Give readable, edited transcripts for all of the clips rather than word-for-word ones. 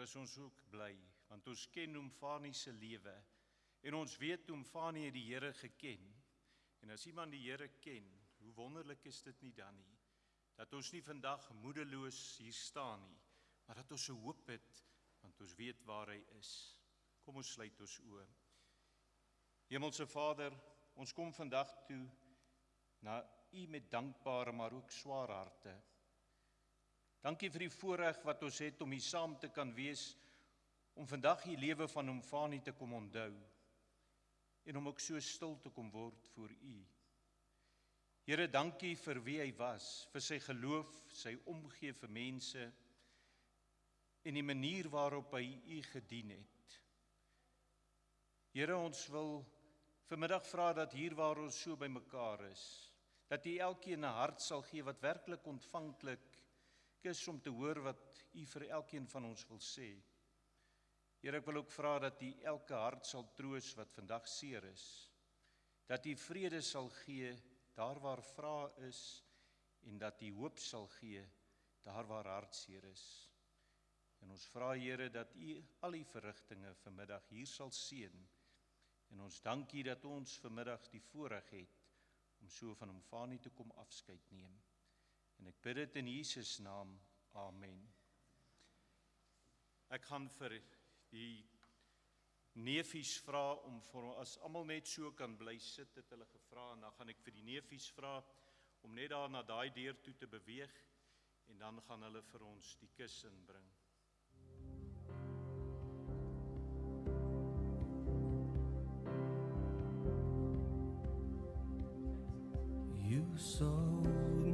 is ons ook bly, want ons ken Omfani se lewe en ons weet Omfani het die Here geken. En as iemand die Here ken, hoe wonderlik is dit nie dan nie, dat ons nie vandag moedeloos hier staan nie, maar dat ons 'n hoop het, want ons weet waar hy is. Kom ons sluit ons oë. Hemelse Vader, ons kom vandag toe na U met dankbare, maar ook swaar harte. Dankie vir die voorreg wat ons het om hier saam te kan wees, om vandag die lewe van Omfani te kom onthou, en om ook so stil te kom word voor U. Here, dankie vir wie hy was, vir sy geloof, sy omgee vir mense, en die manier waarop hy U gedien het. Here, ons wil vanmiddag vra dat hier waar ons so by mekaar is, dat U elkeen 'n hart sal gee wat werklik ontvanklik is om te hoor wat U vir elkeen van ons wil sê. Here, ek wil ook vra dat U elke hart sal troos wat vandag seer is, dat U vrede sal gee daar waar vrae is, en dat U hoop sal gee daar waar hartseer is. En ons vra, Here, dat U al die verrigtinge vanmiddag hier sal seën, en ons dank U dat ons vanmiddag die voorreg het om so van Omfani te kom afskeid neem. En ek bid dit in Jesus naam. Amen. Ek gaan vir die neefies vra om vir as almal net so kan bly sit, het hulle gevra, en dan gaan ek vir die neefies vra om net daar na daai deur toe te beweeg, en dan gaan hulle vir ons die kus inbring. You sold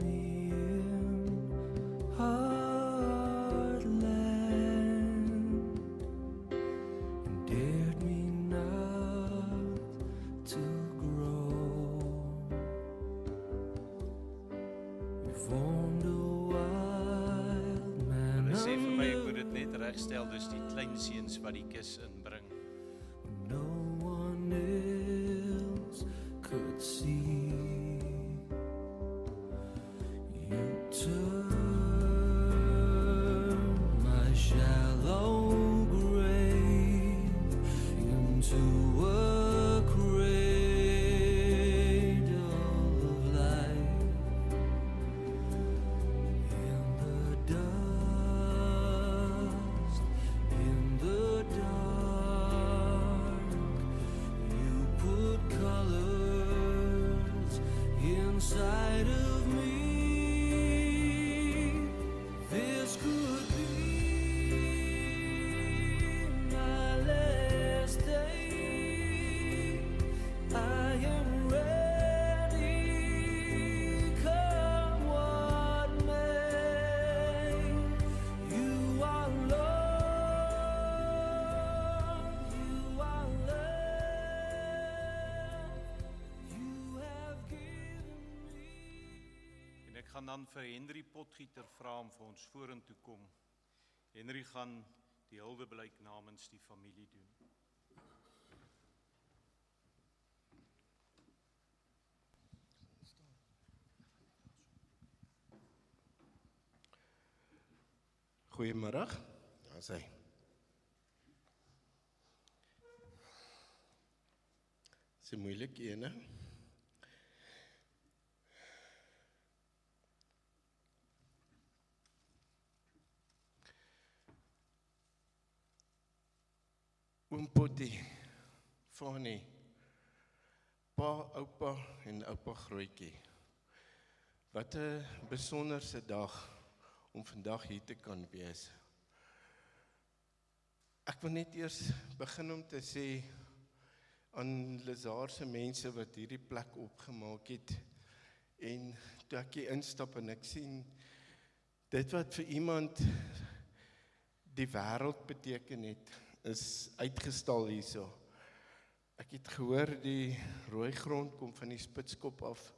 me in heartland and dared me not to grow. You formed a wild man. Hulle sê vir my, ek moet dit net regstel, dis die klein seuns wat die kus inbring. No one else could see. Turn my shallow grave into a cradle of life. In the dust, in the dark, you put colors inside of me. This could be my last day. I am ready, come what may. You are love, you are love, you have given me. En ek gaan dan vir Henry Potgieter vra om vir ons vorentoe kom. Henry gaan die huldeblyk namens die familie doen. Goeiemôre. Daar's hy. Dis 'n moeilike een, hè? Oom Pottie, Fanie, pa, oupa en oupa Grootjie. Wat 'n besonderse dag om vandag hier te kan wees. Ek wil net eers begin om te sê aan Lazar se mense wat hierdie plek opgemaak het, en toe ek hier instap en ek sien dit wat vir iemand die wêreld beteken het, is uitgestal hierso. Ek het gehoor die rooi grond kom van die Spitskop af,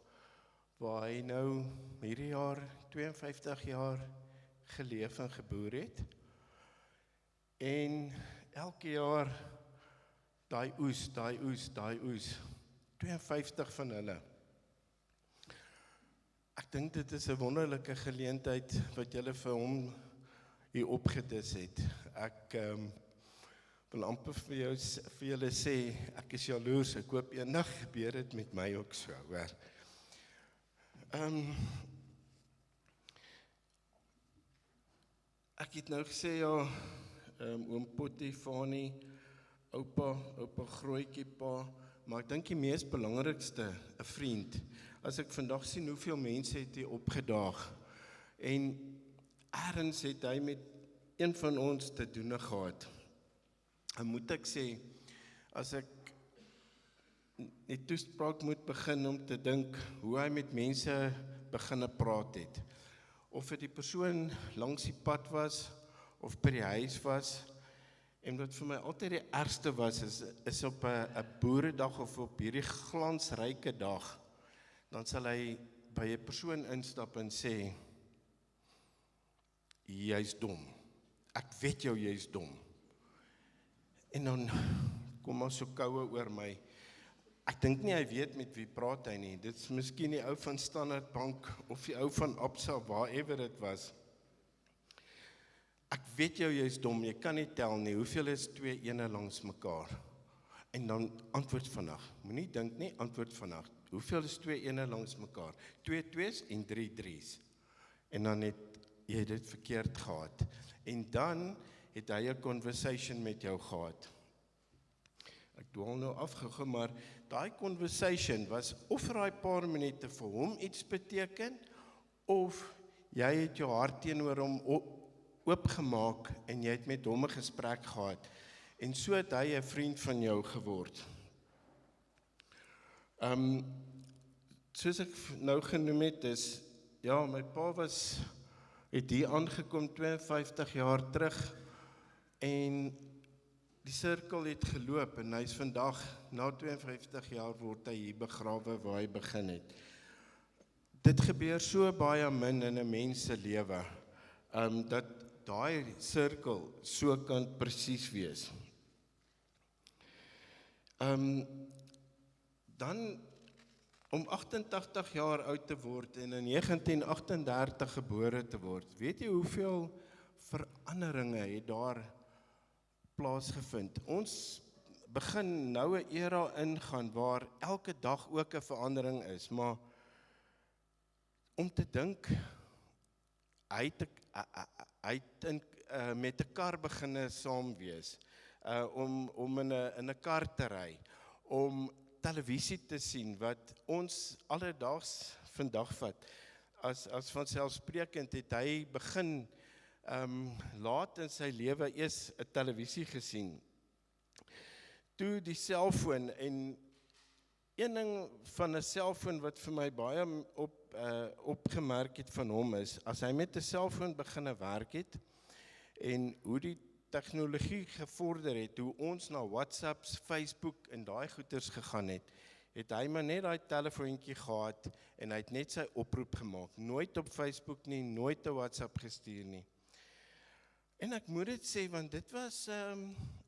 waar hy nou hierdie jaar 52 jaar geleef en geboer het. En elke jaar daai oes, 52 van hulle. Ek dink dit is 'n wonderlike geleentheid wat julle vir hom hier opgedis het. Ek wil amper vir julle sê, ek is jaloers, ek hoop eendag gebeur dit met my ook so, hoor. Ek het nou gesê, ja, oom Pottie, Fanie, oupa Grootjie, pa, maar ek dink die mees belangrikste, 'n vriend. As ek vandag sien hoeveel mense het hier opgedaag, en ergens het hy met een van ons te doen gehad. En moet ek sê, as ek die toespraak moet begin om te dink hoe hy met mense beginne praat het, of dit die persoon langs die pad was, of by die huis was, en wat vir my altyd die ergste was, is op 'n boeredag of op hierdie glansryke dag, dan sal hy by 'n persoon instap en sê, jy's dom. Ek weet jou, jy's dom. En dan kom maar so koue oor my. Ek dink nie hy weet met wie praat hy nie. Dit is miskien die ou van Standard Bank of die ou van Absa, waarever dit was. Ek weet jou, jy's dom, jy kan nie tel nie. Hoeveel is 2 ene langs mekaar? En dan antwoord vandag. Moenie dink nie, antwoord vandag. Hoeveel is 2 ene langs mekaar? 2 2's en 3 3's. En dan het jy dit verkeerd gehad. En dan het hy 'n conversation met jou gehad. Ek dwaal nou afgegaan, maar daai conversation was of vir daai paar minute vir hom iets beteken, of jy het jou hart teenoor hom oopgemaak en jy het met hom 'n gesprek gehad. En so het hy 'n vriend van jou geword. Soos ek nou genoem het, is, ja, my pa het hier aangekom 52 jaar terug, en die sirkel het geloop, en hy is vandag, na 52 jaar word hy hier begrawe waar hy begin het. Dit gebeur so baie min in 'n mens se lewe, dat daai sirkel so kan presies wees. Dan om 88 jaar oud te word en in 1938 gebore te word, weet jy hoeveel veranderinge het daar plaasgevind? Ons begin nou 'n era ingaan waar elke dag ook 'n verandering is, maar om te dink, hy het met 'n kar beginne saam wees, om in 'n kar te ry, om televisie te sien wat ons alledaags vandag vat. As vanselfsprekend het hy begin laat in sy lewe eers 'n televisie gesien. Toe die selfoon, en een ding van 'n selfoon wat vir my baie opgemerk het van hom is, as hy met 'n selfoon beginne werk het, en hoe die tegnologie gevorder het, hoe ons na WhatsApps, Facebook en daai goeters gegaan het, het hy maar net daai telefoontjie gehad, en hy het net sy oproep gemaak, nooit op Facebook nie, nooit 'n WhatsApp gestuur nie. En ek moet dit sê, want dit was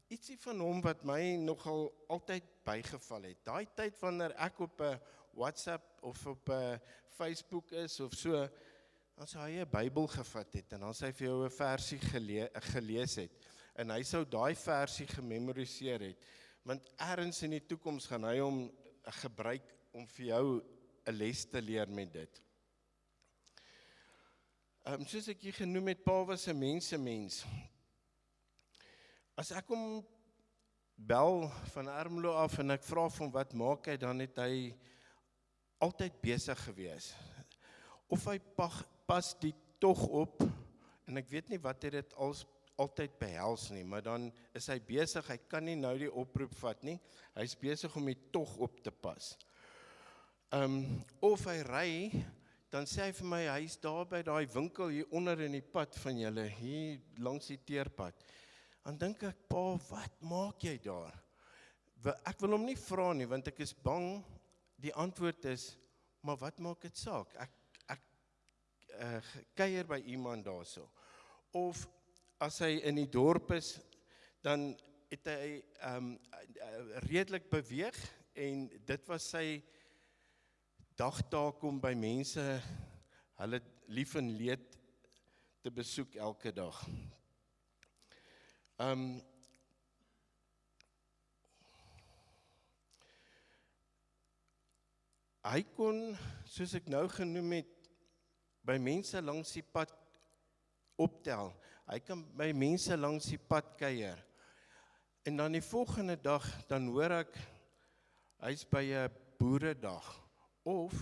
ietsie van hom wat my nogal altyd bygeval het. Daai tyd wanneer ek op 'n WhatsApp of op 'n Facebook is of so, dan sou hy 'n Bybel gevat het, en dan sou hy vir jou 'n versie gelees het, en hy sou daai versie gememoriseer het, want ergens in die toekoms gaan hy hom gebruik om vir jou 'n les te leer met dit. Soos ek hier genoem het, pa was 'n mens. As ek hom bel van Ermelo af en ek vra van wat maak hy, dan het hy altyd besig gewees. Of hy pas die tog op, en ek weet nie wat hy dit altyd behels nie, maar dan is hy besig, hy kan nie nou die oproep vat nie, hy is besig om die tog op te pas. Of hy ry, dan sê hy vir my, hy is daar by daai winkel hier onder in die pad van julle, hier langs die teerpad. Dan dink ek, pa, wat maak jy daar? Ek wil hom nie vra nie, want ek is bang, die antwoord is, maar wat maak dit saak? Ek kuier by iemand daarso. Of as hy in die dorp is, dan het hy redelik beweeg, en dit was sy dagtaak om by mense hulle lief en leed te besoek elke dag. Hy kon, soos ek nou genoem het, by mense langs die pad optel. Hy kan by mense langs die pad kuier. En dan die volgende dag, dan hoor ek, hy's by 'n boeredag. Of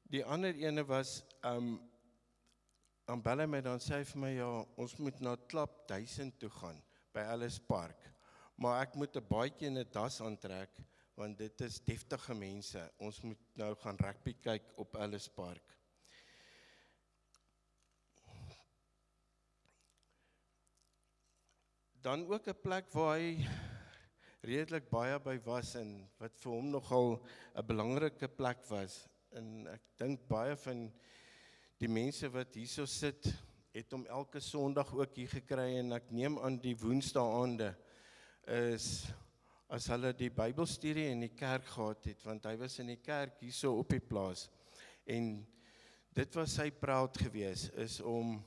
die ander ene was, dan bel hy my, dan sê hy vir my, ja, ons moet na Klap 1000 toe gaan, by Ellis Park. Maar ek moet 'n baadjie en 'n das aantrek, want dit is deftige mense. Ons moet nou gaan rugby kyk op Ellis Park. Dan ook 'n plek waar hy redelik baie by was en wat vir hom nogal 'n belangrike plek was. En ek dink baie van die mense wat hierso sit, het hom elke Sondag ook hier gekry en ek neem aan die woensdaande is as hulle die Bybelstudie in die kerk gehad het, want hy was in die kerk hierso op die plaas. En dit was sy proud gewees, is om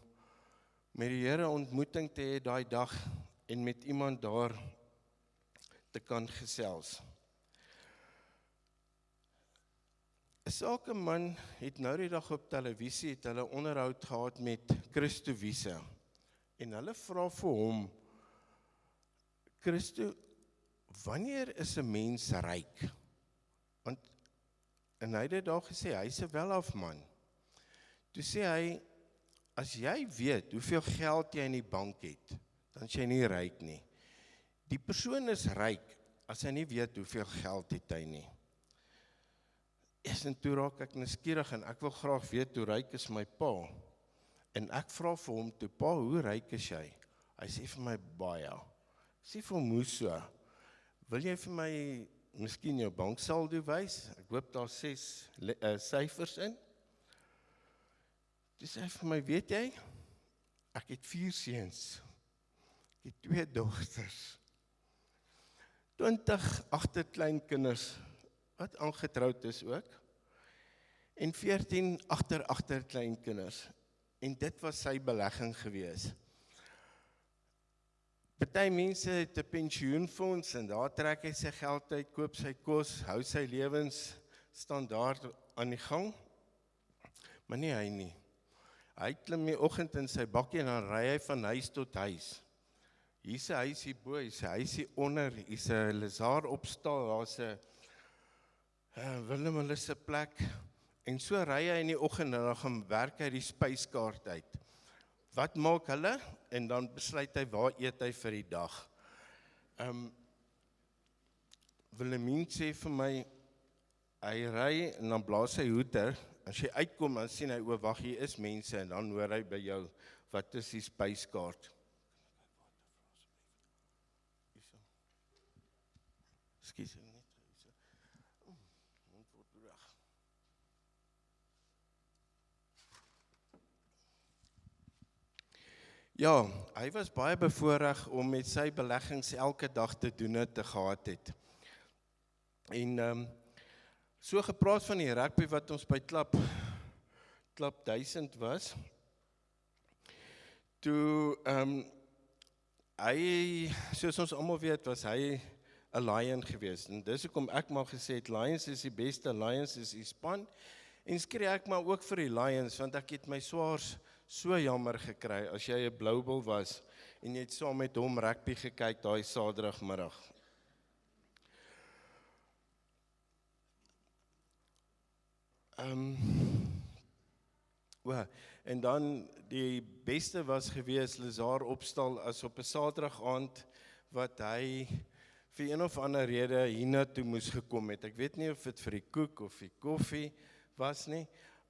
met die Here ontmoeting te hê daai dag en met iemand daar te kan gesels. 'n Sakeman het nou die dag op televisie het hulle onderhoud gehad met Christo Wiese. En hulle vra vir hom, Christo, wanneer is 'n mens ryk? En hy het dit daar gesê, hy's 'n welafman. Toe sê hy, as jy weet hoeveel geld jy in die bank het, dan is jy nie ryk nie. Die persoon is ryk as hy nie weet hoeveel geld het hy nie. En toe raak ek nuuskierig en ek wil graag weet hoe ryk is my pa. En ek vra vir hom toe, pa, hoe ryk is jy? Hy sê vir my baie. Ek sê vir hom, hoe so? Wil jy vir my miskien jou banksaldo wys? Ek hoop daar 6 syfers in. Toe sê hy vir my, weet jy, ek het 4 seuns. Ek het 2 dogters. 20 agterkleinkinders wat aangetroud is ook. En 14 agterkleinkinders. En dit was sy belegging gewees. Party mense het 'n pensioenfonds en daar trek hy sy geld uit, koop sy kos, hou sy lewensstandaard aan die gang. Maar nie hy nie. Hy klim die oggend in sy bakkie en dan ry hy van huis tot huis. Hier's 'n huis hier bo, hier's 'n huis hier onder, hier's 'n Lazar opstal, daar's 'n Willem se plek. En so ry hy in die oggend en dan gaan werk hy die spyskaart uit. Wat maak hulle? En dan besluit hy waar eet hy vir die dag. Willemien sê vir my, hy ry en dan blaas hy hoeter. As jy uitkom, dan sien hy, o, wag, hier is mense, en dan hoor hy by jou, wat is die spyskaart? Ekskuus, net so. Mond word droog. Ja, hy was baie bevoorreg om met sy beleggings elke dag te doen te gehad het. En so gepraat van die rugby wat ons by Klap 1000 was. Toe hy, soos ons almal weet, was hy 'n Lion gewees. En dis hoekom ek maar gesê het, Lions is die beste, Lions is die span. En skree ek maar ook vir die Lions, want ek het my swaars so jammer gekry, as jy 'n Bloubil was, en jy het saam met hom rugby gekyk, daai Saterdagmiddag. En dan, die beste was gewees, Lazar opstal, as op 'n Saterdag aand, wat hy vir een of ander rede hiernatoe moes gekom het. Ek weet nie of dit vir die koek of die koffie was nie.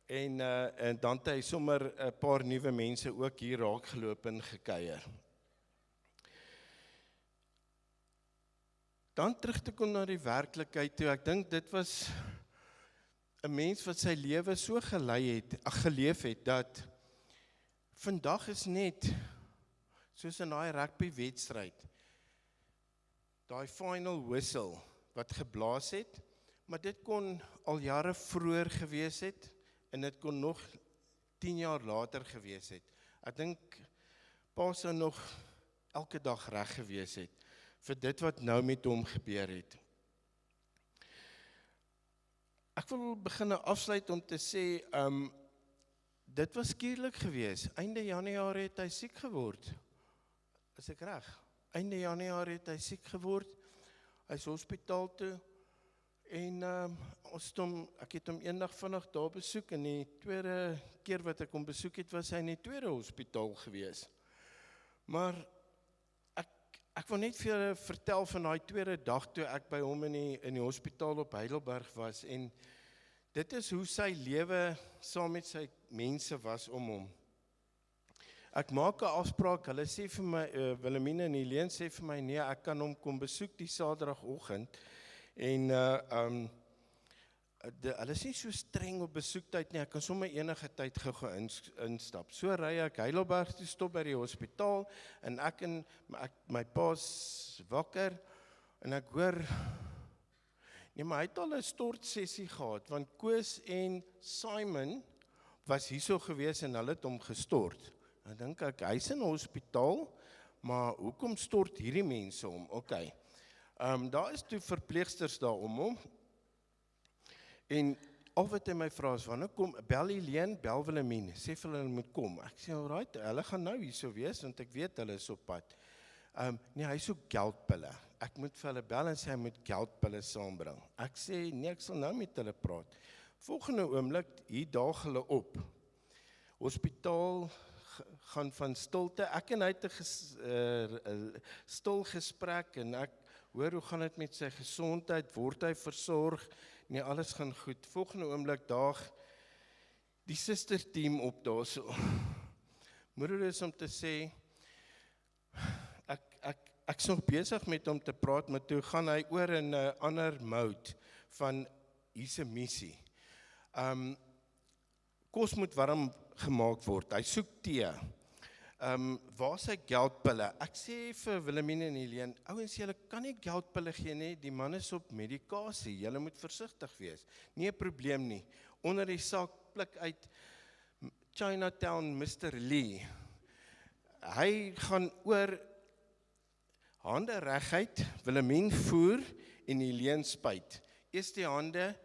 En dan het hy sommer 'n paar nuwe mense ook hier raak geloop en gekuier. Dan terug te kom na die werklikheid toe. Ek dink dit was 'n mens wat sy lewe so geleef het, dat vandag is net, soos in daai rugby-wedstryd, daai final whistle wat geblaas het, maar dit kon al jare vroeër gewees het, en dit kon nog 10 jaar later gewees het. Ek dink, pa sou nog elke dag reg gewees het vir dit wat nou met hom gebeur het. Ek wil begin afsluit om te sê, dit was skielik gewees. Einde Januarie het hy siek geword. Is ek reg? Einde Januarie het hy siek geword. Hy is hospitaal toe. En ek het hom eendag vinnig daar besoek. En die tweede keer wat ek hom besoek het, was hy in die tweede hospitaal gewees. Maar ek wil net vir julle vertel van daai tweede dag toe ek by hom in die hospitaal op Heidelberg was. En dit is hoe sy lewe saam met sy mense was om hom. Ek maak 'n afspraak, hulle sê vir my, Wilhelmine en Helene sê vir my, nee, ek kan hom kom besoek die Saterdagoggend. En hulle is nie so streng op besoektyd nie, ek kan sommer enige tyd gou instap. So ry ek Heidelberg toe, stop by die hospitaal, en my pa's wakker, en ek hoor, nee, maar hy het al 'n stortsessie gehad, want Koos en Simon was hierso gewees en hulle het hom gestort. Dan dink ek, hy's in 'n hospitaal, maar hoekom stort hierdie mense hom? Okay. Daar is toe verpleegsters daar om hom, en al wat hy my vra is, wanneer kom, bel Helene, bel Wilhelmine, sê vir hulle moet kom. Ek sê, alright, hulle gaan nou hierso wees, want ek weet hulle is op pad. Nee, hy is ook geldpille. Ek moet vir hulle bel en sê, hy moet geldpille saambring. Ek sê, nee, ek sal nou met hulle praat. Volgende oomblik, hier daag hulle op. Hospitaal gaan van stilte, ek en hy het 'n stil gesprek, en ek hoor hoe gaan dit met sy gesondheid, word hy versorg, nee, alles gaan goed. Volgende oomblik daag die susterteam op daarso. Moeder is om te sê, ek is nog besig met hom te praat, maar toe gaan hy oor in 'n ander mode van hier's 'n missie. Kos moet warm gemaak word, hy soek tee. Waar is sy geldpille? Ek sê vir Wilhelmine en Helene, ouens, julle kan nie geldpille gee nie, die man is op medikasie, julle moet versigtig wees. Nie 'n probleem nie. Onder die sak pluk uit Chinatown Mr. Lee. Hy gaan oor hande reguit, Wilhelmine voer en Helene spuit. Eers die hande,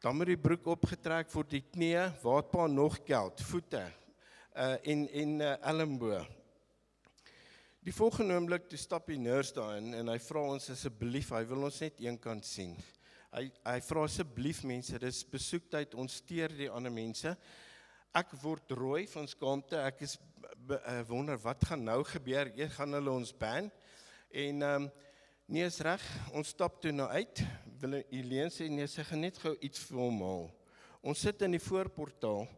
dan moet die broek opgetrek vir die knie, waarpa nog geld, voete en elmboog. Die volgende oomblik toe stap die nurse daarin en hy vra ons asseblief, hy wil ons net een kant sien. Hy vra asseblief mense, dis besoektyd, ons steur die ander mense. Ek word rooi van skaamte, ek is wonder wat gaan nou gebeur, eers gaan hulle ons ban. En nee, is reg, ons stap toe nou uit, Helene sê, nee, sy gaan net gou iets vir hom haal. Ons sit in die voorportaal,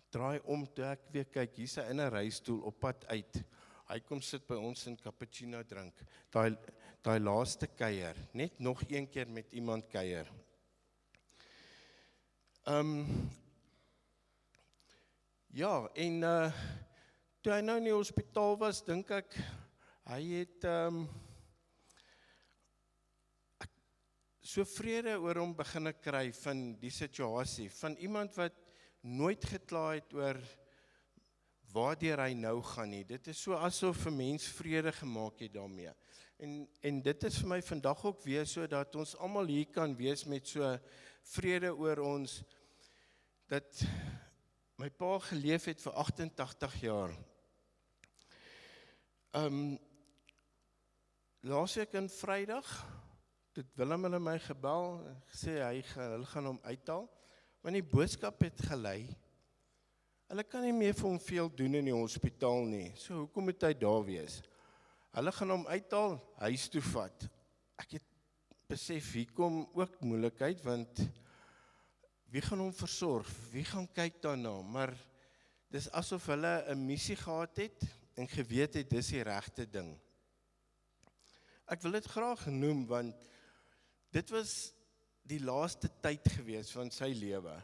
draai om toe ek weer kyk, hier's hy in 'n reistool op pad uit. Hy kom sit by ons en cappuccino drink. Daai laaste kuier, net nog een keer met iemand kuier. Ja, en toe hy nou in die hospitaal was, dink ek, hy het so vrede oor hom begin kry van die situasie, van iemand wat nooit gekla het oor waardeur hy nou gaan nie. Dit is so asof 'n mens vrede gemaak het daarmee. En dit is vir my vandag ook weer so, dat ons almal hier kan wees met so vrede oor ons, dat my pa geleef het vir 88 jaar. Laasweek in Vrydag, het Willem hulle my gebel, gesê hulle gaan hom uithaal, want die boodskap het gelei, hulle kan nie meer vir hom veel doen in die hospitaal nie, so hoekom moet hy daar wees? Hulle gaan hom uithaal, huis toe vat. Ek het besef, hier kom ook moeilikheid, want wie gaan hom versorg? Wie gaan kyk daarna? Maar dis asof hulle 'n missie gehad het, en geweet het, dis die regte ding. Ek wil dit graag noem, want dit was die laaste tyd gewees van sy lewe.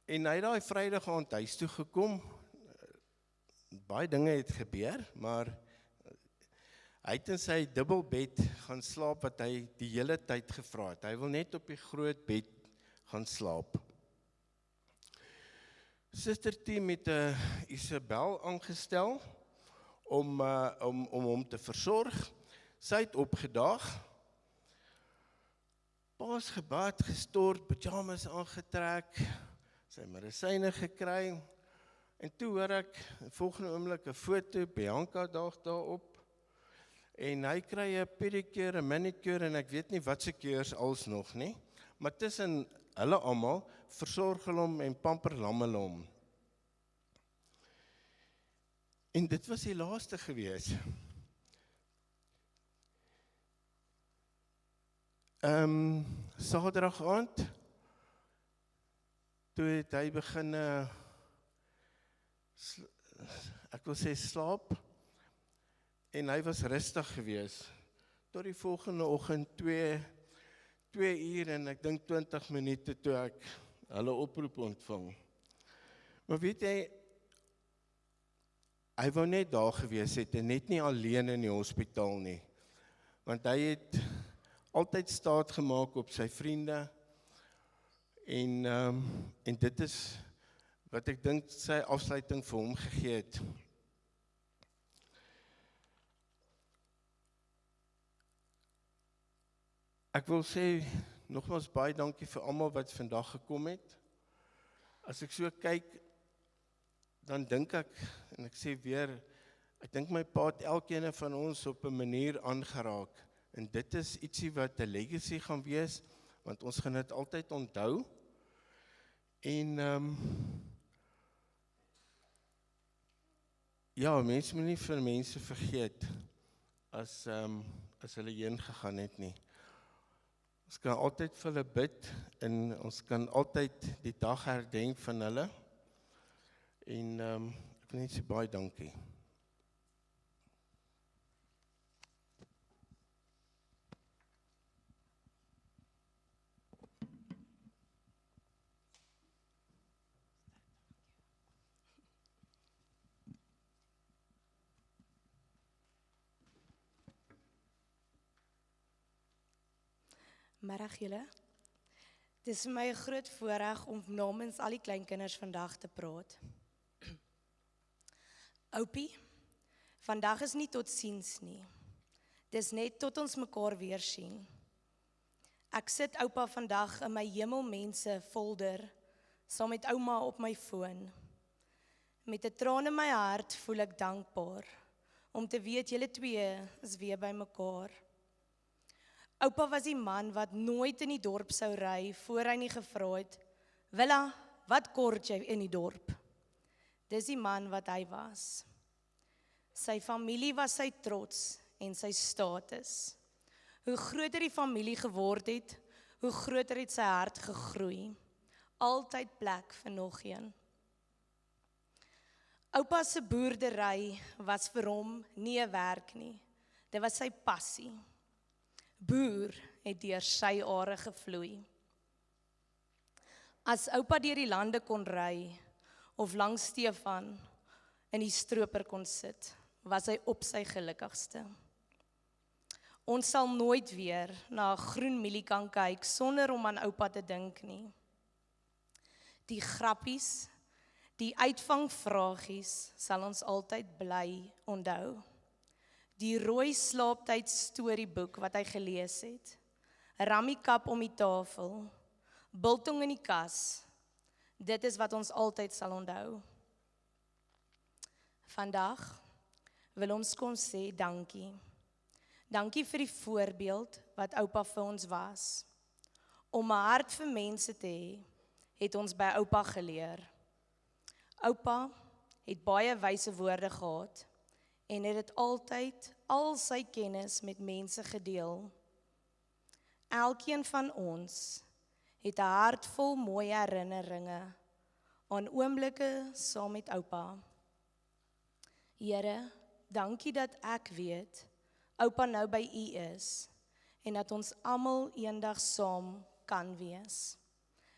En hy het daai Vrydag aand huis toe gekom, baie dinge het gebeur, maar hy het in sy dubbelbed gaan slaap, wat hy die hele tyd gevra het. Hy wil net op die groot bed gaan slaap. Susterteam het 'n Isabel aangestel, om hom te versorg. Sy het opgedaag. Pa's gebad, gestort, pyjamas aangetrek, sy medisyne gekry, en toe hoor ek, in volgende oomblik 'n foto, Bianca daag daarop, en hy kry 'n pedicure, 'n manicure, en ek weet nie wat se keurs alsnog nie, maar tussen hulle almal, versorg hulle hom en pamperlam hulle hom. En dit was die laaste gewees. Saterdag aand, toe het hy begin, ek wil sê slaap, en hy was rustig gewees, tot die volgende oggend 2 uur en ek dink 20 minute toe ek hulle oproep ontvang. Maar weet jy, hy wou net daar gewees het en net nie alleen in die hospitaal nie, want hy het altyd staat gemaak op sy vriende en dit is wat ek dink sy afsluiting vir hom gegee het. Ek wil sê nogmaals baie dankie vir almal wat vandag gekom het. As ek so kyk, dan dink ek, en ek sê weer, ek dink my pa het elkeen van ons op 'n manier aangeraak. En dit is ietsie wat 'n legacy gaan wees, want ons gaan dit altyd onthou. En ja, mense moet nie vir mense vergeet as hulle heen gegaan het nie. Ons kan altyd vir hulle bid en ons kan altyd die dag herdenk van hulle. En ek wil net sê baie dankie. Middag julle. Dit is vir my 'n groot voorreg om namens al die kleinkinders vandag te praat. Oupie, vandag is nie totsiens nie. Dis net tot ons mekaar weer sien. Ek sit oupa vandag in my hemelmense folder, saam met ouma op my foon. Met 'n traan in my hart voel ek dankbaar, om te weet julle twee is weer by mekaar. Oupa was die man wat nooit in die dorp sou ry, voor hy nie gevra het, Willa, wat kort jy in die dorp? Dis die man wat hy was. Sy familie was sy trots en sy status. Hoe groter die familie geword het, hoe groter het sy hart gegroei. Altyd plek vir nog een. Oupa se boerdery was vir hom nie 'n werk nie. Dit was sy passie. Boer het deur sy are gevloei. As oupa deur die lande kon ry, of langs Stefan in die stroper kon sit, was hy op sy gelukkigste. Ons sal nooit weer na 'n groen mielie kan kyk sonder om aan oupa te dink nie. Die grappies, die uitvangvragies sal ons altyd bly onthou. Die rooi slaaptyd storieboek wat hy gelees het, rammiekap om die tafel, biltong in die kas, dit is wat ons altyd sal onthou. Vandag wil ons kom sê dankie. Dankie vir die voorbeeld wat oupa vir ons was. Om 'n hart vir mense te hê, het ons by oupa geleer. Oupa het baie wyse woorde gehad en het dit altyd al sy kennis met mense gedeel. Elkeen van ons het 'n hart vol mooi herinneringe aan oomblikke saam met oupa. Here, dankie dat ek weet oupa nou by U is en dat ons almal eendag saam kan wees.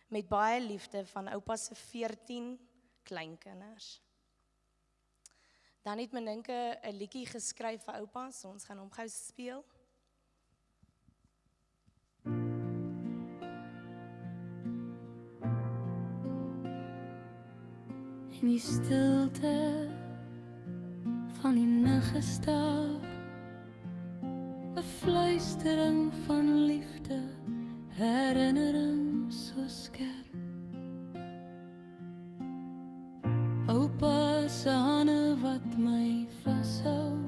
Met baie liefde van oupa se 14 kleinkinders. Dan het Meninke 'n liedjie geskryf vir oupa, so ons gaan hom gou speel. In die stilte van die nag gestaar, 'n fluistering van liefde, herinnering so skerp. Oupa se hande wat my vashou,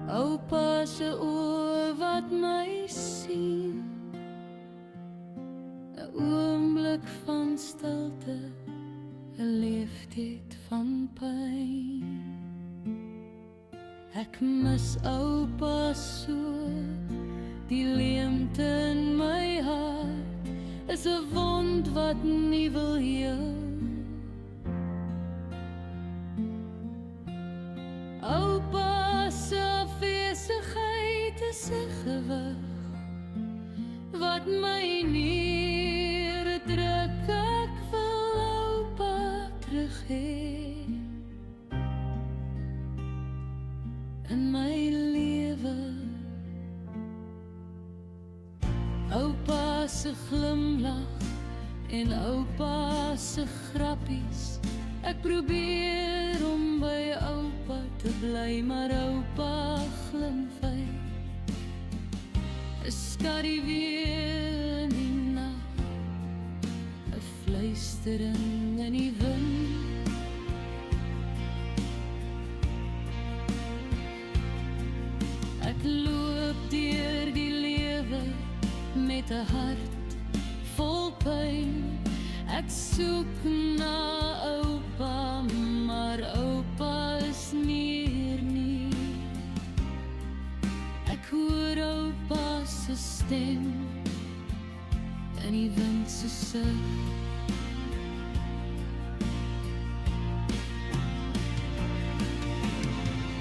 oupa se oë wat my sien, 'n oomblik van stilte, 'n leeftyd van pyn. Ek mis oupa so, die leemte in my hart is 'n wond wat nie wil heel. Oupa se afwesigheid is 'n gewig wat my neerdruk. Ek wil oupa terug hê in my lewe. Oupa se glimlach en oupa se grappies. Ek probeer om by oupa te bly, maar oupa glim vy. 'n Skadu weer in die nag, 'n fluistering in die wind. Ek loop deur die lewe met 'n hart vol pyn. Ek soek na oupa, maar oupa is nie hier nie. Ek hoor oupa se stem in die wind se sug.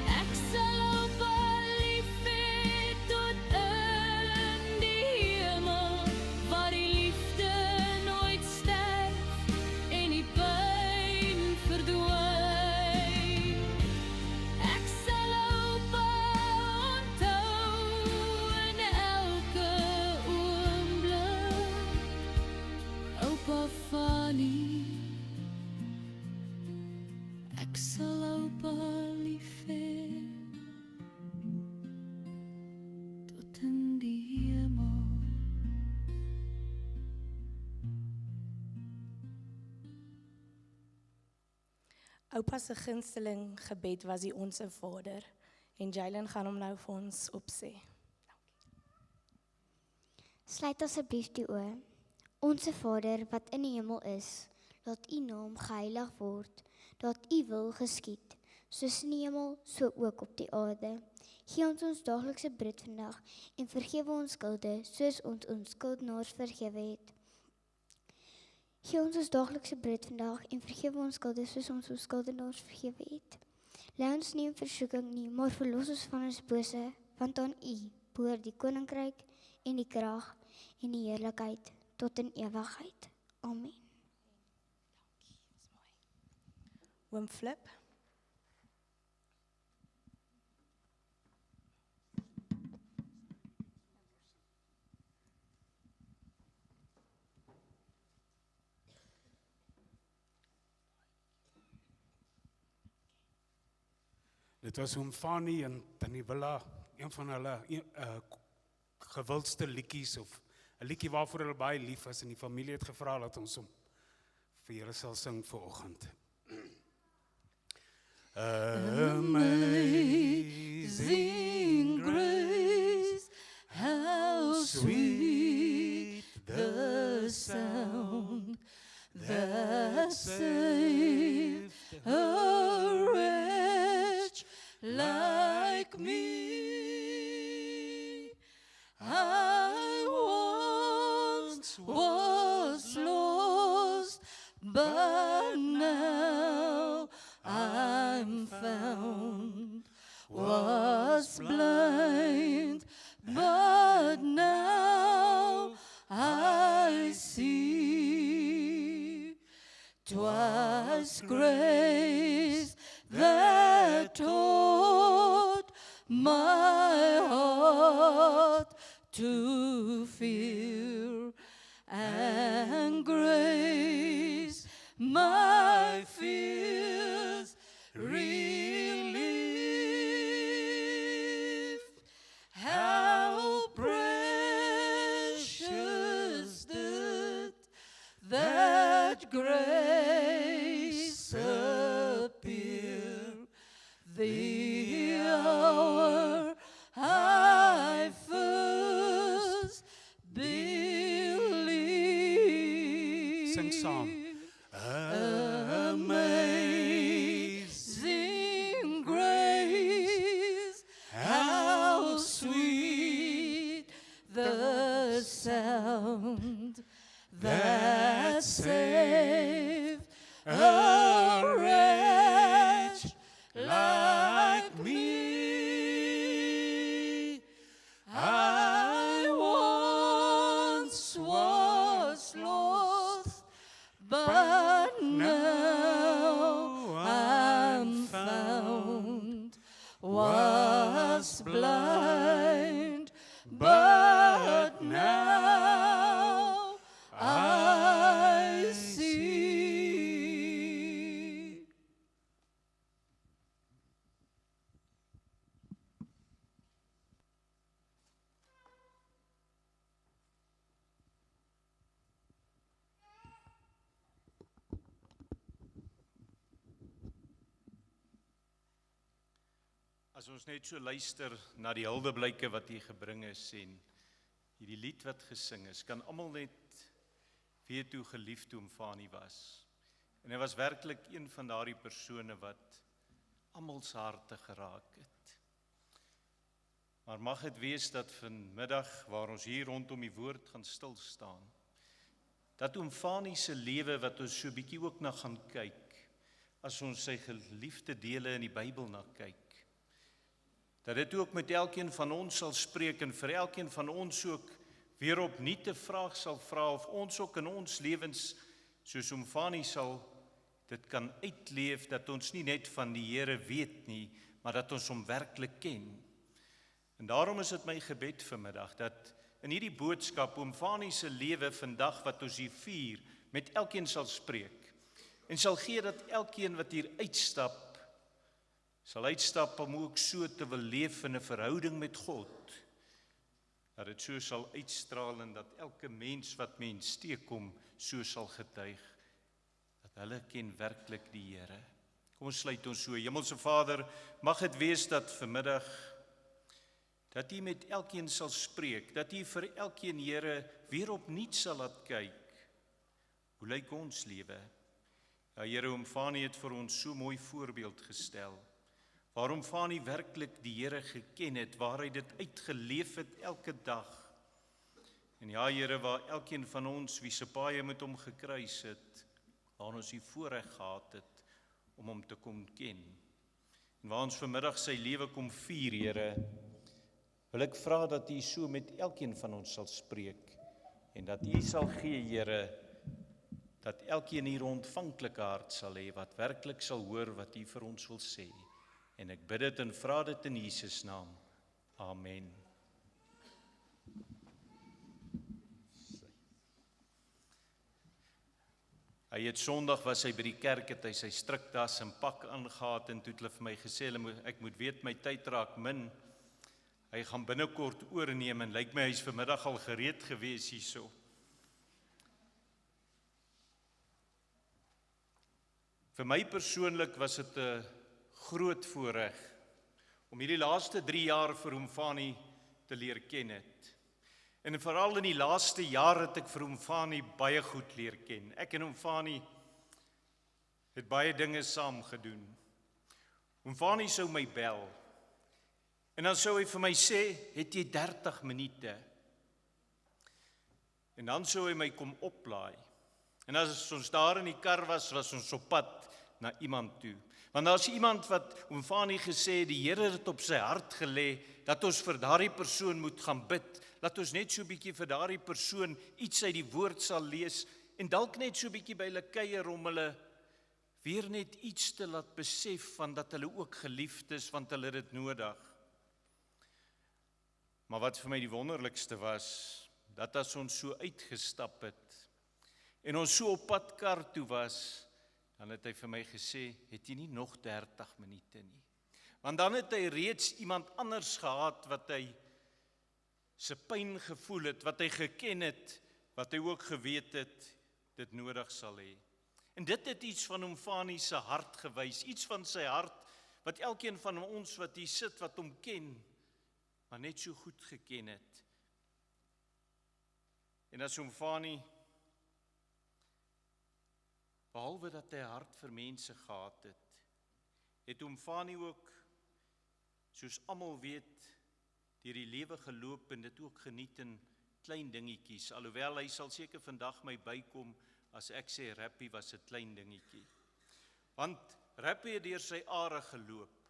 Ek sal oupa lief hê tot in die hemel, waar die liefde nooit sterf en die pyn verdwyn. Ek sal oupa onthou in elke oomblik. Oupa Fanny, ek sal oupa lief hê tot in die hemel. Oupa se gunsteling gebed was die Onse Vader en Jalen gaan hom nou vir ons opsê. Sluit asseblief die oë. Onse Vader wat in die hemel is, laat U naam geheilig word, laat U wil geskied, soos in die hemel, so ook op die aarde. Gee ons daaglikse brood vandag en vergewe ons skulde, soos ons ons skuldenaars vergewe het. Gee ons daaglikse brood vandag en vergewe ons skulde, soos ons ons skuldenaars vergewe het. Lei ons nie in versoeking nie, maar verlos ons van ons bose, want aan U behoort die koninkryk en die krag en die heerlikheid tot in ewigheid. Amen. Oom Flip. Dit was oom Fanny en Tannie Willa, een van hulle gewildste liedjies, of 'n liedjie waarvoor hulle baie lief was, en die familie het gevra dat ons hom vir julle sal sing vanoggend. Amazing grace, how sweet the sound that saved a wretch like me. I once was lost, but now I'm found. Was blind, but now I see. 'Twas grace that taught my heart to fear, and grace my fears sing saam. Amazing grace, how sweet the sound that saved a wretch like me. I once was lost, but now I'm found. Was blind, but now I see. As ons net so luister na die huldeblyke wat hier gebring is en hierdie lied wat gesing is, kan almal net weet hoe geliefd oom Fanie was. En hy was werklik een van daardie persone wat almal se harte geraak het. Maar mag dit wees dat vanmiddag, waar ons hier rondom die woord gaan stil staan, dat oom Fanie se lewe wat ons so bietjie ook na gaan kyk, as ons sy geliefde dele in die Bybel na kyk, dat dit ook met elkeen van ons sal spreek en vir elkeen van ons ook weer opnuut 'n vraag sal vra of ons ook in ons lewens, soos oom Fanie sal dit kan uitleef, dat ons nie net van die Here weet nie, maar dat ons hom werklik ken. En daarom is dit my gebed vanmiddag, dat in hierdie boodskap oom Fanie se lewe vandag wat ons hier vier, met elkeen sal spreek, en sal gee dat elkeen wat hier uitstap, sal uitstap om ook so te wil leef in 'n verhouding met God, dat dit so sal uitstraal en dat elke mens wat mens teekom, so sal getuig, dat hulle ken werklik die Here. Kom ons sluit ons so. Hemelse Vader, mag dit wees dat vanmiddag, dat U met elkeen sal spreek, dat U vir elkeen, Here, weer opnuut sal laat kyk. Hoe lyk ons lewe? Ja, Here, oom Fanie het vir ons so mooi voorbeeld gestel, waarom Fanie werklik die Here geken het, waar hy dit uitgeleef het elke dag. En ja, Here, waar elkeen van ons wie se paaie met hom gekruis het, waar ons die voorreg gehad het om hom te kom ken. En waar ons vanmiddag sy lewe kom vier, Here, wil ek vra dat U so met elkeen van ons sal spreek en dat U sal gee, Here, dat elkeen hier ontvanklike hart sal hê wat werklik sal hoor wat U vir ons wil sê. En ek bid dit en vra dit in Jesus naam. Amen. Hy het Sondag was hy by die kerk, het hy sy strikdas en pak aangetree en toe het hulle vir my gesê, ek moet weet my tyd raak min. Hy gaan binnekort oorneem en lyk my hy is vanmiddag al gereed gewees hierso. Vir my persoonlik was dit 'n groot voorreg om hierdie laaste 3 jaar vir oom Fanie te leer ken het. En veral in die laaste jaar het ek vir oom Fanie baie goed leer ken. Ek en oom Fanie het baie dinge saam gedoen. Oom Fanie sou my bel. En dan sou hy vir my sê, het jy 30 minute? En dan sou hy my kom oplaai. En as ons daar in die kar was ons op pad na iemand toe. Want daar's iemand wat oom Fanie gesê, die Here het op sy hart gelê, dat ons vir daardie persoon moet gaan bid, dat ons net so bietjie vir daardie persoon iets uit die woord sal lees, en dalk net so bietjie by hulle kuier om hulle weer net iets te laat besef van dat hulle ook geliefd is, want hulle het dit nodig. Maar wat vir my die wonderlikste was, dat as ons so uitgestap het, en ons so op padkar toe was, dan het hy vir my gesê, het jy nie nog 30 minute nie. Want dan het hy reeds iemand anders gehad, wat hy sy pyn gevoel het, wat hy geken het, wat hy ook geweet het, dit nodig sal hê. En dit het iets van oom Fanie se hart gewys, iets van sy hart, wat elkeen van ons wat hier sit, wat hom ken, maar net so goed geken het. En as oom Fanie behalwe dat hy 'n hart vir mense gehad het oom Fanie ook, soos almal weet, deur die lewe geloop en dit ook geniet in klein dingetjies, alhoewel hy sal seker vandag my bykom as ek sê Rappie was 'n klein dingetjie. Want Rappie het deur sy are geloop.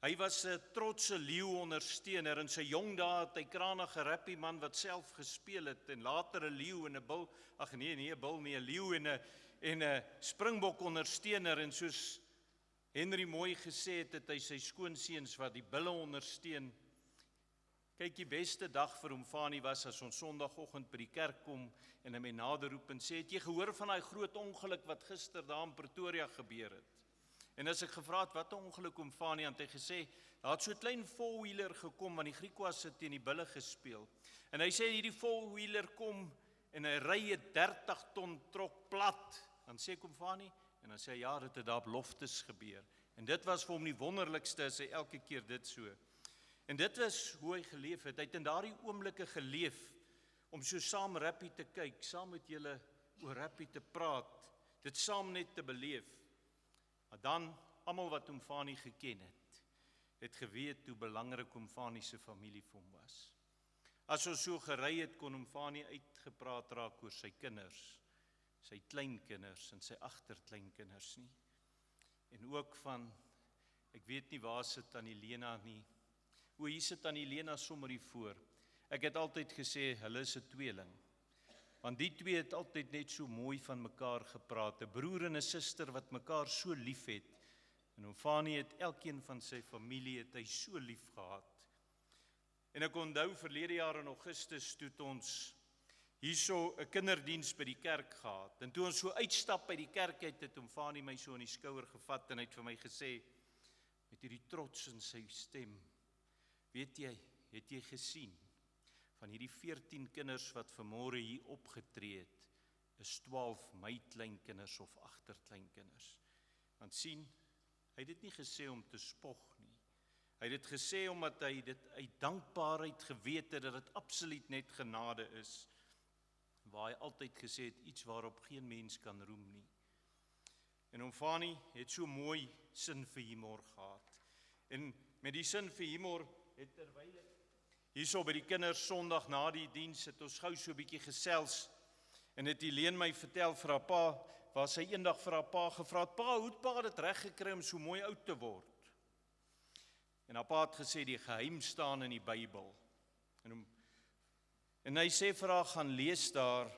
Hy was 'n trotse leeuondersteuner. In sy jong dae het hy kranige Rappie man wat self gespeel het en later 'n leeu en 'n bil, nie 'n leeu en 'n springbok ondersteuner, en soos Henry mooi gesê het hy sy skoonseuns wat die bulle ondersteun. Kyk, die beste dag vir oom Fanie was as ons Sondagoggend by die kerk kom en hy my naderroep en sê, het jy gehoor van daai groot ongeluk wat gister daar in Pretoria gebeur het? En as ek gevra het, wat 'n ongeluk oom Fanie, het hy gesê, daar het so 'n klein four-wheeler gekom, want die Griekwas het teen die bulle gespeel. En hy sê, hierdie four-wheeler kom en hy ry 'n 30 ton trok plat. Dan sê ek oom Fanie, en dan sê hy, ja, dit het daar op Loftus gebeur. En dit was vir hom die wonderlikste, as hy elke keer dit so. En dit was hoe hy geleef het. Hy het in daardie oomblikke geleef, om so saam Rappie te kyk, saam met julle oor Rappie te praat, dit saam net te beleef. Maar dan, almal wat oom Fanie geken het geweet hoe belangrik oom Fanie se familie vir hom was. As ons so gery het, kon oom Fanie uitgepraat raak oor sy kinders, sy kleinkinders en sy agterkleinkinders nie. En ook van, ek weet nie waar sit Tannie Lena nie. O, hier sit Tannie Lena sommer hier voor. Ek het altyd gesê, hulle is 'n tweeling. Want die twee het altyd net so mooi van mekaar gepraat, 'n broer en 'n suster wat mekaar so lief het. En oom Fanie het elkeen van sy familie het hy so lief gehad. En ek onthou verlede jaar in Augustus toe ons hierso 'n kinderdiens by die kerk gehad. En toe ons so uitstap by die kerk het oom Fanie my so aan die skouer gevat en hy het vir my gesê, met hierdie trots in sy stem, weet jy, het jy gesien, van hierdie 14 kinders wat vanmôre hier opgetree het, is 12 my kleinkinders of agterkleinkinders. Want sien, hy het dit nie gesê om te spog nie. Hy het dit gesê omdat hy dit uit dankbaarheid geweet het, dat dit absoluut net genade is, waar hy altyd gesê het, iets waarop geen mens kan roem nie. En oom Fanie het so mooi sin vir humor gehad. En met die sin vir humor het terwyl hierso by die kinders Sondag na die diens het ons gou so 'n bietjie gesels en het Helene my vertel vir haar pa, waar sy eendag vir haar pa gevra het, pa, hoe het pa dit reg gekry om so mooi oud te word? En haar pa het gesê, die geheim staan in die Bybel. En hy sê vir haar, gaan lees daar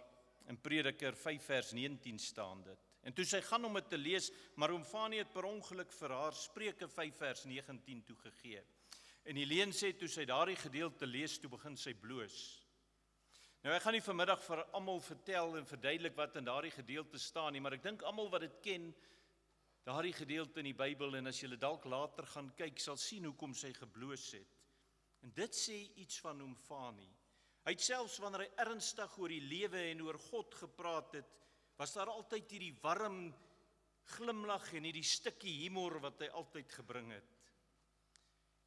in Prediker 5 vers 19 staan dit. En toe sy gaan om dit te lees, maar oom Fanie het per ongeluk vir haar Spreuke 5 vers 19 toegegee. En Helene sê, toe sy daardie gedeelte lees, toe begin sy bloos. Nou ek gaan nie vanmiddag vir almal vertel en verduidelik wat in daardie gedeelte staan nie, maar ek dink almal wat dit ken, daardie gedeelte in die Bybel, en as julle dalk later gaan kyk, sal sien hoekom sy gebloos het. En dit sê iets van oom Fanie. Hy het selfs wanneer hy ernstig oor die lewe en oor God gepraat het, was daar altyd hierdie warm glimlag en hierdie stukkie humor wat hy altyd gebring het.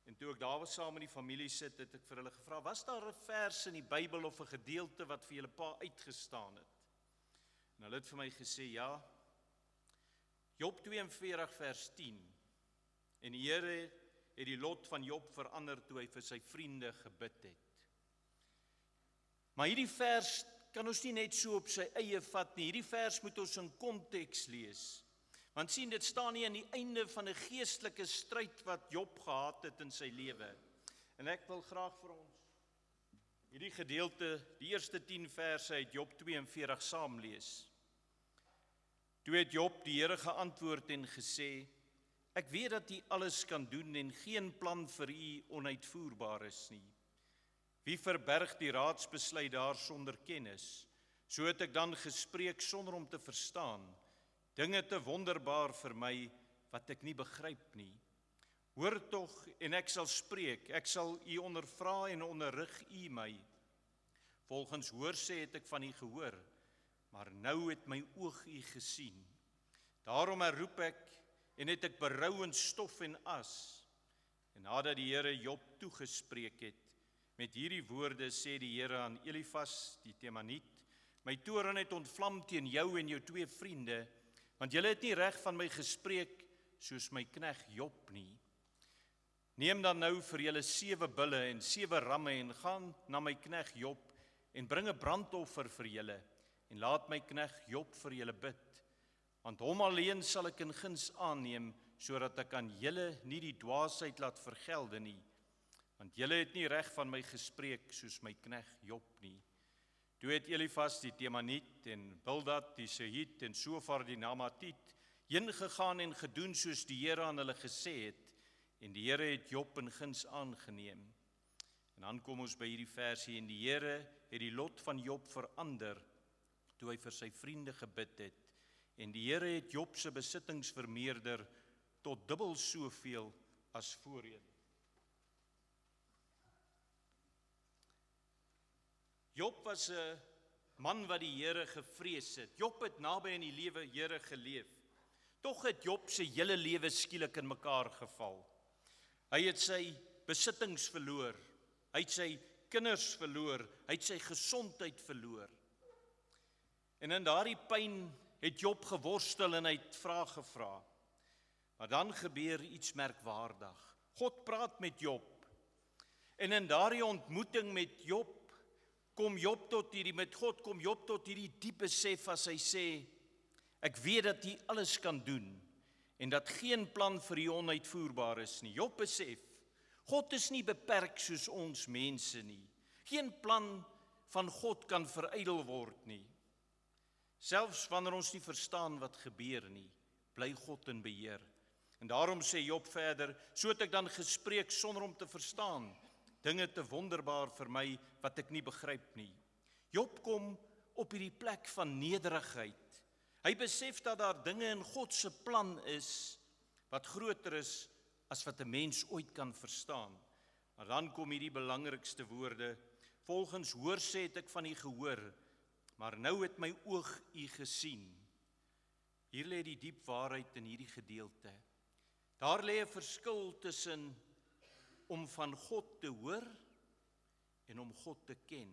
En toe ek daar was saam met die familie sit, het ek vir hulle gevra, was daar 'n vers in die Bybel of 'n gedeelte wat vir julle pa uitgestaan het? En hulle het vir my gesê, ja, Job 42 vers 10. En die Here het die lot van Job verander toe hy vir sy vriende gebid het. Maar hierdie vers kan ons nie net so op sy eie vat nie. Hierdie vers moet ons in konteks lees. Want sien, dit staan nie aan die einde van 'n geestelike stryd wat Job gehad het in sy lewe. En ek wil graag vir ons hierdie gedeelte, die eerste 10 verse uit Job 42 saam lees. Toe het Job die Here geantwoord en gesê, ek weet dat U alles kan doen en geen plan vir U onuitvoerbaar is nie. Wie verberg die raadsbesluit daar sonder kennis? So het ek dan gespreek sonder om te verstaan. Dinge te wonderbaar vir my, wat ek nie begryp nie. Hoor tog, en ek sal spreek, ek sal U ondervra en onderrig U my. Volgens hoorsê het ek van U gehoor, maar nou het my oog U gesien. Daarom roep ek, en het ek berou in stof en as. En nadat die Here Job toegespreek het, met hierdie woorde sê die Here aan Elifas, die Temaniet, my toorn het ontvlam teen jou en jou 2 vriende, want julle het nie reg van my gespreek soos my knegt Job nie. Neem dan nou vir julle 7 bulle en 7 ramme en gaan na my knegt Job en bring 'n brandoffer vir julle en laat my knegt Job vir julle bid, want hom alleen sal ek in guns aanneem, sodat ek aan julle nie die dwaasheid laat vergelde nie, want julle het nie reg van my gespreek soos my knegt Job nie. Toe het Elifas die Temaniet en Bildad die Sehit en Sofar die Naamatiet heen gegaan en gedoen soos die Here aan hulle gesê het, en die Here het Job in guns aangeneem. En dan kom ons by hierdie versie, en die Here het die lot van Job verander, toe hy vir sy vriende gebid het, en die Here het Job se besittings vermeerder, tot dubbel soveel as voorheen. Job was 'n man wat die Here gevrees het. Job het naby in die lewe Here geleef. Tog het Job se hele lewe skielik in mekaar geval. Hy het sy besittings verloor, hy het sy kinders verloor, hy het sy gesondheid verloor. En in daardie pyn het Job geworstel en hy het vrae gevra. Maar dan gebeur iets merkwaardig. God praat met Job. En in daardie ontmoeting met God kom Job tot hierdie diep besef as hy sê, ek weet dat U alles kan doen en dat geen plan vir U onuitvoerbaar is nie. Job besef, God is nie beperk soos ons mense nie. Geen plan van God kan verydel word nie. Selfs wanneer ons nie verstaan wat gebeur nie, bly God in beheer. En daarom sê Job verder, so het ek dan gespreek sonder om te verstaan, dinge te wonderbaar vir my wat ek nie begryp nie. Job kom op hierdie plek van nederigheid. Hy besef dat daar dinge in God se plan is wat groter is as wat 'n mens ooit kan verstaan. Maar dan kom hierdie belangrikste woorde, volgens hoorsê het ek van U gehoor, maar nou het my oog U gesien. Hier lê die diep waarheid in hierdie gedeelte. Daar lê 'n verskil tussen om van God te hoor en om God te ken.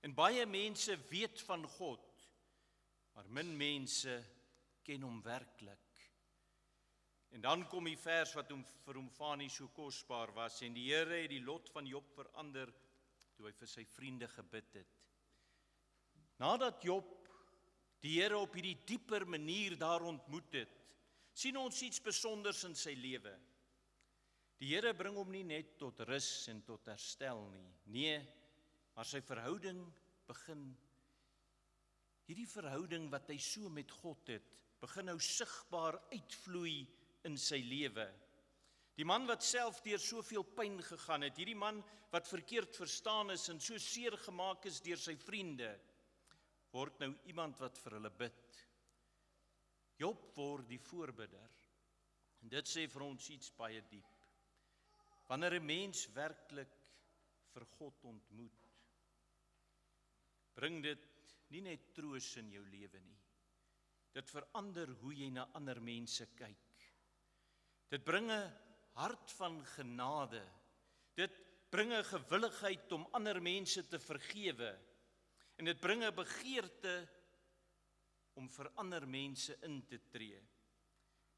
En baie mense weet van God, maar min mense ken hom werklik. En dan kom die vers wat vir hom Fani so kosbaar was, en die Here het die lot van Job verander, toe hy vir sy vriende gebid het. Nadat Job die Here op hierdie dieper manier daar ontmoet het, sien ons iets besonders in sy lewe. Die Here bring hom nie net tot rus en tot herstel nie. Nee, maar sy verhouding begin, hierdie verhouding wat hy so met God het, begin nou sigbaar uitvloei in sy lewe. Die man wat self deur soveel pyn gegaan het, hierdie man wat verkeerd verstaan is en so seer gemaak is deur sy vriende, word nou iemand wat vir hulle bid. Job word die voorbidder. En dit sê vir ons iets baie diep. Wanneer 'n mens werklik vir God ontmoet, bring dit nie net troos in jou lewe nie. Dit verander hoe jy na ander mense kyk. Dit bring 'n hart van genade. Dit bring 'n gewilligheid om ander mense te vergewe. En dit bring 'n begeerte om vir ander mense in te tree.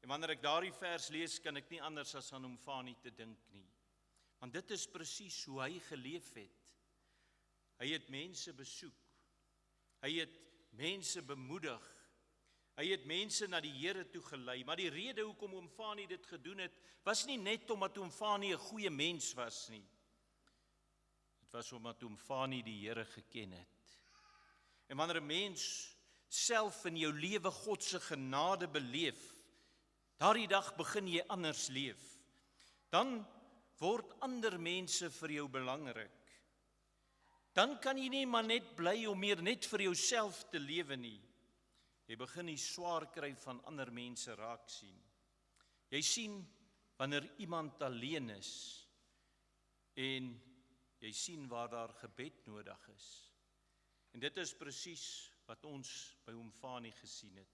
En wanneer ek daardie vers lees, kan ek nie anders as aan hom Fani te dink nie. Want dit is presies hoe hy geleef het. Hy het mense besoek. Hy het mense bemoedig. Hy het mense na die Here toe gelei, maar die rede hoekom oom Fani dit gedoen het, was nie net omdat oom Fani 'n goeie mens was nie. Dit was omdat oom Fani die Here geken het. En wanneer 'n mens self in jou lewe God se genade beleef, daardie dag begin jy anders leef. Dan word ander mense vir jou belangrik. Dan kan jy nie maar net bly om meer net vir jouself te lewe nie. Jy begin die swaar kry van ander mense raak sien. Jy sien wanneer iemand alleen is en jy sien waar daar gebed nodig is. En dit is presies wat ons by oom Fani gesien het.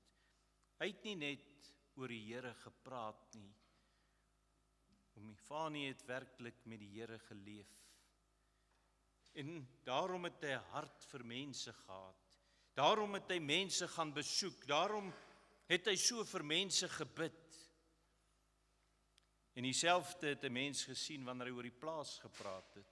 Hy het nie net oor die Here gepraat nie. Oom Fani het werklik met die Here geleef. En daarom het hy 'n hart vir mense gehad. Daarom het hy mense gaan besoek. Daarom het hy so vir mense gebid. En dieselfde het 'n mens gesien wanneer hy oor die plaas gepraat het.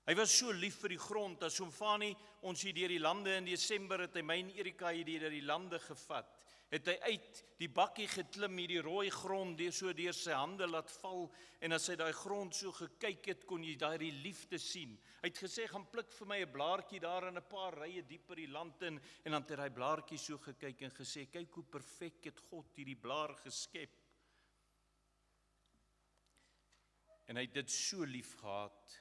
Hy was so lief vir die grond, as Fani ons hier deur die lande in Desember het hy my en Erika hier deur die lande gevat. Het hy uit die bakkie geklim, hier die rooi grond deur sy hande laat val, en as hy daai grond so gekyk het, kon jy daai liefde sien. Hy het gesê, gaan pluk vir my 'n blaartjie daar in 'n paar rye dieper die land in, en dan het hy daai blaartjie so gekyk en gesê, kyk hoe perfek het God hierdie blaar geskep. En hy het dit so lief gehad.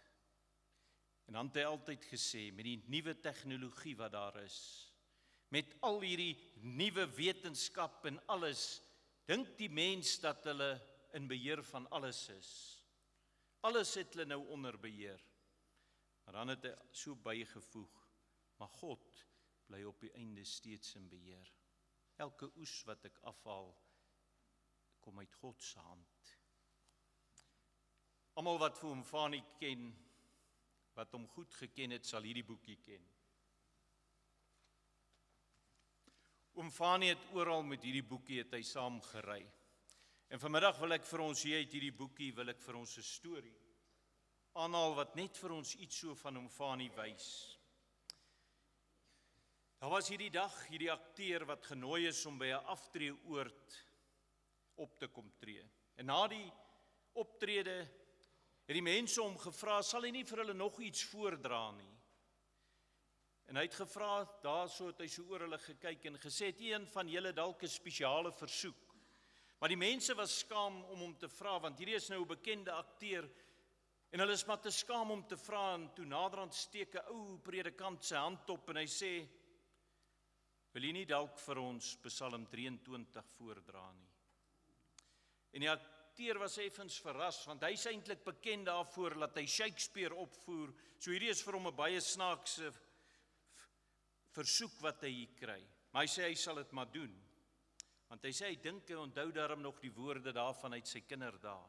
En dan het hy altyd gesê, met die nuwe tegnologie wat daar is, met al hierdie nuwe wetenskap en alles, dink die mens dat hulle in beheer van alles is. Alles het hulle nou onder beheer. Maar dan het hy so bygevoeg, maar God bly op die einde steeds in beheer. Elke oes wat ek afhaal, kom uit God se hand. Almal wat vir Fani ken, wat hom goed geken het, sal hierdie boekie ken. Fani het oral met hierdie boekie het hy saam gery. En vanmiddag wil ek vir ons hier uit hierdie boekie, wil ek vir ons 'n storie aanhaal wat net vir ons iets so van Fani wys. Daar was hierdie dag hierdie akteur wat genooi is om by 'n aftreeoord op te kom tree. En na die optrede het die mense hom gevra, sal hy nie vir hulle nog iets voordra nie? En hy het gevra, daarso het hy so oor hulle gekyk en gesê, het een van julle dalk 'n spesiale versoek? Maar die mense was skaam om hom te vra, want hierdie is nou 'n bekende akteur, en hulle is maar te skaam om te vra, en toe naderhand steek 'n ou predikant sy hand op en hy sê, wil jy nie dalk vir ons Psalm 23 voordra nie? En die akteur was effens verras, want hy is eintlik bekend daarvoor dat hy Shakespeare opvoer, so hierdie is vir hom 'n baie snaakse versoek wat hy hier kry. Maar hy sê hy sal dit maar doen. Want hy sê hy dink hy onthou daarom nog die woorde daarvan uit sy kinderdae.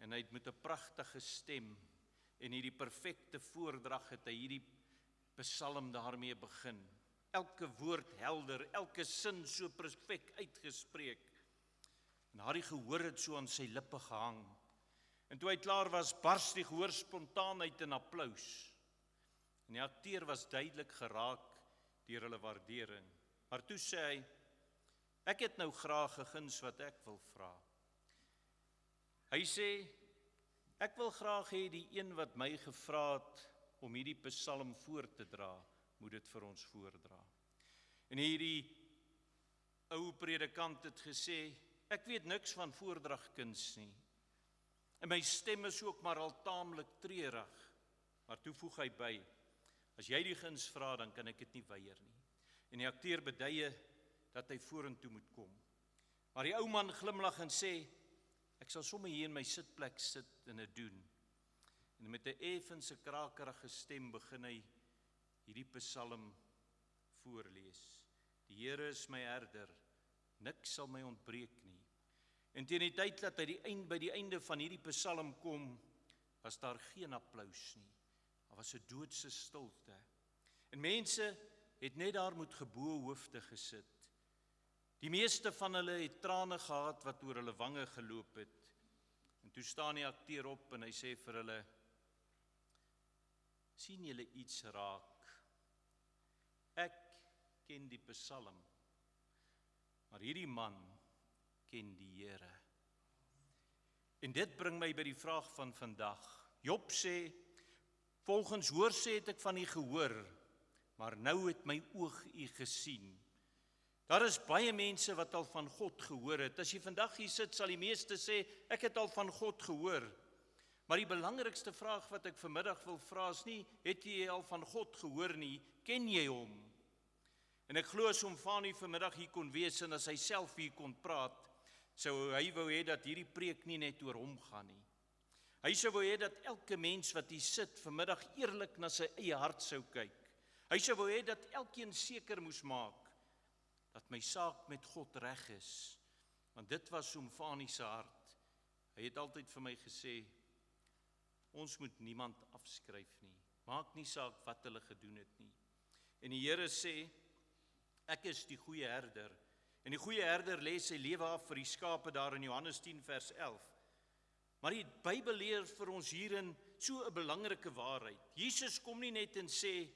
En hy het met 'n pragtige stem en hierdie perfekte voordrag het hy hierdie psalm daarmee begin. Elke woord helder, elke sin so perfek uitgespreek. En Harry gehoor het so aan sy lippe gehang. En toe hy klaar was, bars die gehoor spontaan uit in applaus. En die akteur was duidelik geraak deur hulle waardering. Maar toe sê hy, ek het nou graag 'n guns wat ek wil vra. Hy sê, ek wil graag hê die een wat my gevra het om hierdie psalm voor te dra, moet dit vir ons voordra. En hierdie ou predikant het gesê, ek weet niks van voordragkuns nie. En my stem is ook maar al taamlik treurig. Maar toe voeg hy by, as jy die guns vra, dan kan ek dit nie weier nie. En die akteur beduie dat hy vorentoe moet kom. Maar die ou man glimlag en sê, ek sal sommer hier in my sitplek sit en dit doen. En met 'n effense krakerige stem begin hy hierdie psalm voorlees. Die Here is my herder, niks sal my ontbreek nie. En teen die tyd dat hy by die einde van hierdie psalm kom, was daar geen applaus nie. Daar was 'n doodse stilte. En mense het net daar met geboë hoofde gesit. Die meeste van hulle het trane gehad wat oor hulle wange geloop het. En toe staan die akteur op en hy sê vir hulle, sien julle iets raak? Ek ken die psalm, maar hierdie man ken die Here. En dit bring my by die vraag van vandag. Job sê, volgens hoorsê het ek van u gehoor, maar nou het my oog u gesien. Daar is baie mense wat al van God gehoor het. As jy vandag hier sit, sal die meeste sê, ek het al van God gehoor. Maar die belangrikste vraag wat ek vanmiddag wil vra is nie, het jy al van God gehoor nie, ken jy hom? En ek glo as Fani vanmiddag hier kon wees en as hy self hier kon praat, sou hy wou hê dat hierdie preek nie net oor hom gaan nie. Hy sou wou hê dat elke mens wat hier sit vanmiddag eerlik na sy eie hart sou kyk. Hy sou wou hê dat elkeen seker moes maak dat my saak met God reg is. Want dit was Fani se hart. Hy het altyd vir my gesê, ons moet niemand afskryf nie. Maak nie saak wat hulle gedoen het nie. En die Here sê, ek is die goeie herder. En die goeie herder lê sy lewe af vir die skape daar in Johannes 10 vers 11. Maar die Bybel leer vir ons hierin so 'n belangrike waarheid. Jesus kom nie net en sê,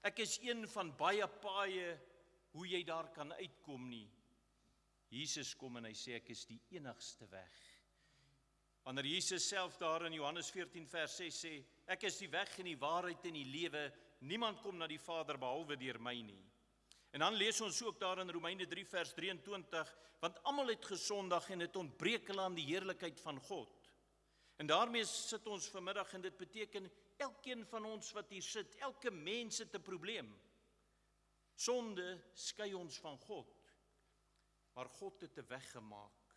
ek is een van baie paaie hoe jy daar kan uitkom nie. Jesus kom en hy sê, ek is die enigste weg. Wanneer Jesus self daar in Johannes 14 vers 6 sê, ek is die weg en die waarheid en die lewe, niemand kom na die Vader behalwe deur my nie. En dan lees ons ook daar in Romeine 3 vers 23, want almal het gesondig en het ontbreek hulle aan die heerlikheid van God. En daarmee sit ons vanmiddag en dit beteken, elkeen van ons wat hier sit, elke mens het 'n probleem. Sonde skei ons van God, maar God het 'n weg gemaak.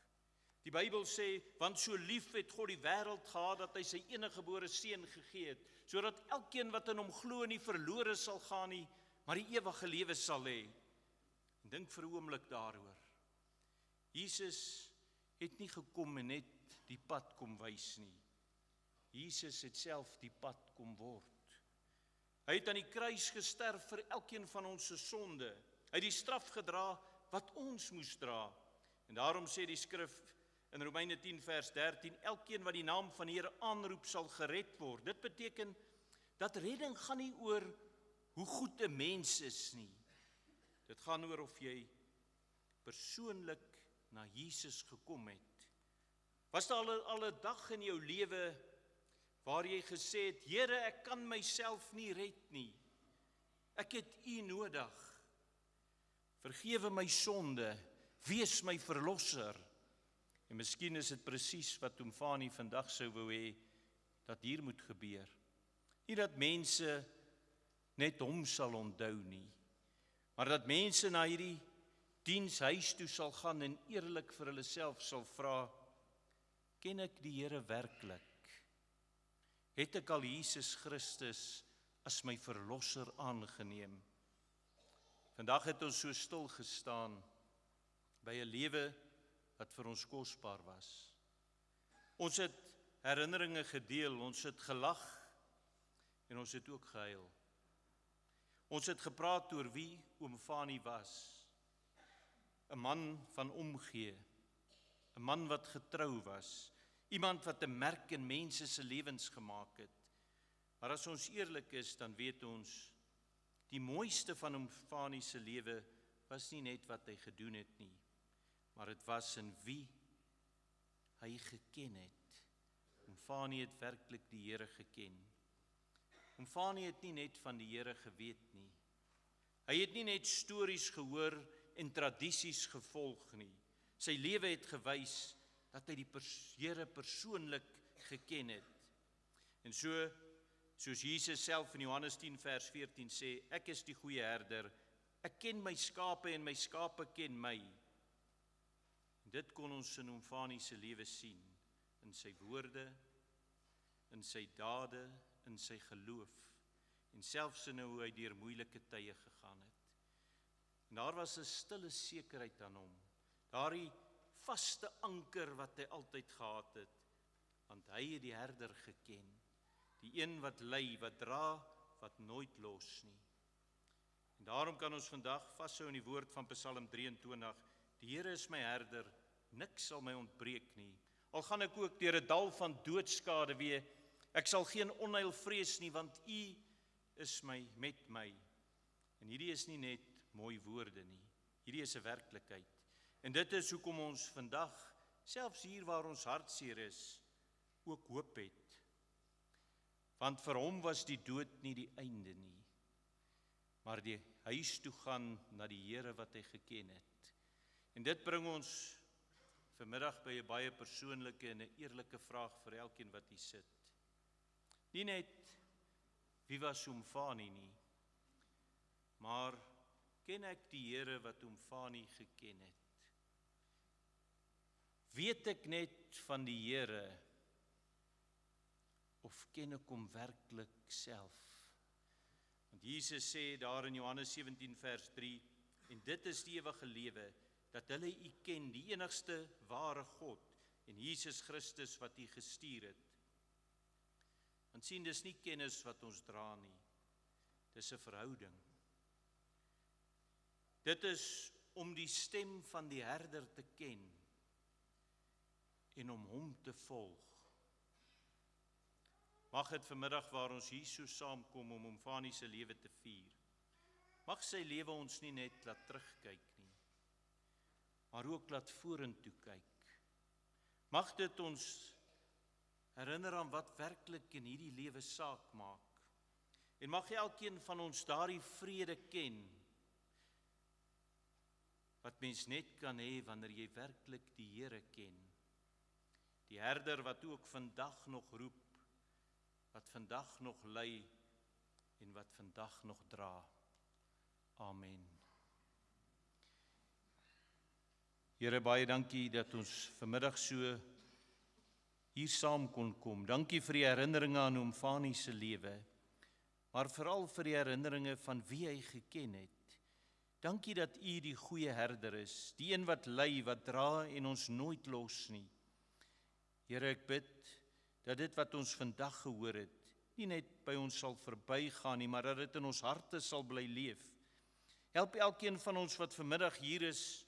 Die Bybel sê, want so lief het God die wêreld gehad, dat hy sy eniggebore seun gegee het, sodat elkeen wat in hom glo nie verlore sal gaan nie, maar die ewige lewe sal hê. En dink vir 'n oomblik daaroor. Jesus het nie gekom en net die pad kom wys nie. Jesus het self die pad kom word. Hy het aan die kruis gesterf vir elkeen van ons se sonde. Hy het die straf gedra wat ons moes dra. En daarom sê die skrif in Romeine 10 vers 13, elkeen wat die naam van die Here aanroep sal gered word. Dit beteken dat redding gaan nie oor hoe goed 'n mens is nie. Dit gaan oor of jy persoonlik na Jesus gekom het. Was daar al 'n dag in jou lewe waar jy gesê het, Here, ek kan myself nie red nie. Ek het U nodig. Vergewe my sonde, wees my verlosser. En miskien is dit presies wat oom Fanie vandag sou wou hê, dat hier moet gebeur. Nie dat mense net hom sal onthou nie, maar dat mense na hierdie dienshuis toe sal gaan en eerlik vir hulle self sal vra, ken ek die Here werklik? Het ek al Jesus Christus as my verlosser aangeneem? Vandag het ons so stil gestaan by 'n lewe wat vir ons kosbaar was. Ons het herinneringe gedeel, ons het gelag en ons het ook gehuil. Ons het gepraat oor wie oom Fanie was. 'n Man van omgee, 'n man wat getrou was, iemand wat 'n merk in mense se lewens gemaak het. Maar as ons eerlik is, dan weet ons, die mooiste van oom Fanie se lewe was nie net wat hy gedoen het nie, maar dit was in wie hy geken het. Oom Fanie het werklik die Here geken. Oom Fanie het nie net van die Here geweet nie. Hy het nie net stories gehoor en tradisies gevolg nie. Sy lewe het gewys dat hy die Here persoonlik geken het. En soos Jesus self in Johannes 10 vers 14 sê, ek is die goeie herder, ek ken my skape en my skape ken my. En dit kon ons in oom Fanie se lewe sien, in sy woorde, in sy dade, in sy geloof, en selfs in hoe hy deur moeilike tye gegaan het. En daar was 'n stille sekerheid aan hom, daardie vaste anker wat hy altyd gehad het, want hy het die herder geken, die een wat lei, wat dra, wat nooit los nie. En daarom kan ons vandag vashou in die woord van Psalm 23, die Here is my herder, niks sal my ontbreek nie. Al gaan ek ook deur 'n dal van doodskade wee, ek sal geen onheil vrees nie, want U is met my. En hierdie is nie net mooi woorde nie, hierdie is 'n werklikheid. En dit is hoekom ons vandag, selfs hier waar ons hartseer is, ook hoop het. Want vir hom was die dood nie die einde nie, maar die huis toe gaan na die Here wat hy geken het. En dit bring ons vanmiddag by 'n baie persoonlike en 'n eerlike vraag vir elkeen wat hier sit. Nie net wie was oom Fanie nie, maar ken ek die Here wat oom Fanie geken het? Weet ek net van die Here, of ken ek hom werklik self? Want Jesus sê daar in Johannes 17 vers 3, en dit is die ewige lewe, dat hulle U ken, die enigste ware God, en Jesus Christus wat U gestuur het. Want sien, dis nie kennis wat ons dra nie, dis 'n verhouding. Dit is om die stem van die herder te ken en om hom te volg. Mag dit vanmiddag waar ons hier so saamkom om Fanie se lewe te vier, mag sy lewe ons nie net laat terugkyk nie, maar ook laat vorentoe kyk. Mag dit ons herinner aan wat werklik in hierdie lewe saak maak. En mag elkeen van ons daardie vrede ken, wat mens net kan hê wanneer jy werklik die Here ken. Die herder wat ook vandag nog roep, wat vandag nog lei en wat vandag nog dra. Amen. Here, baie dankie dat ons vanmiddag so hier saam kon kom. Dankie vir die herinneringe aan oom Fanie se lewe, maar veral vir die herinneringe van wie hy geken het. Dankie dat U die goeie herder is, die een wat lei, wat dra en ons nooit los nie. Here, ek bid dat dit wat ons vandag gehoor het, nie net by ons sal verbygaan nie, maar dat dit in ons harte sal bly leef. Help elkeen van ons wat vanmiddag hier is,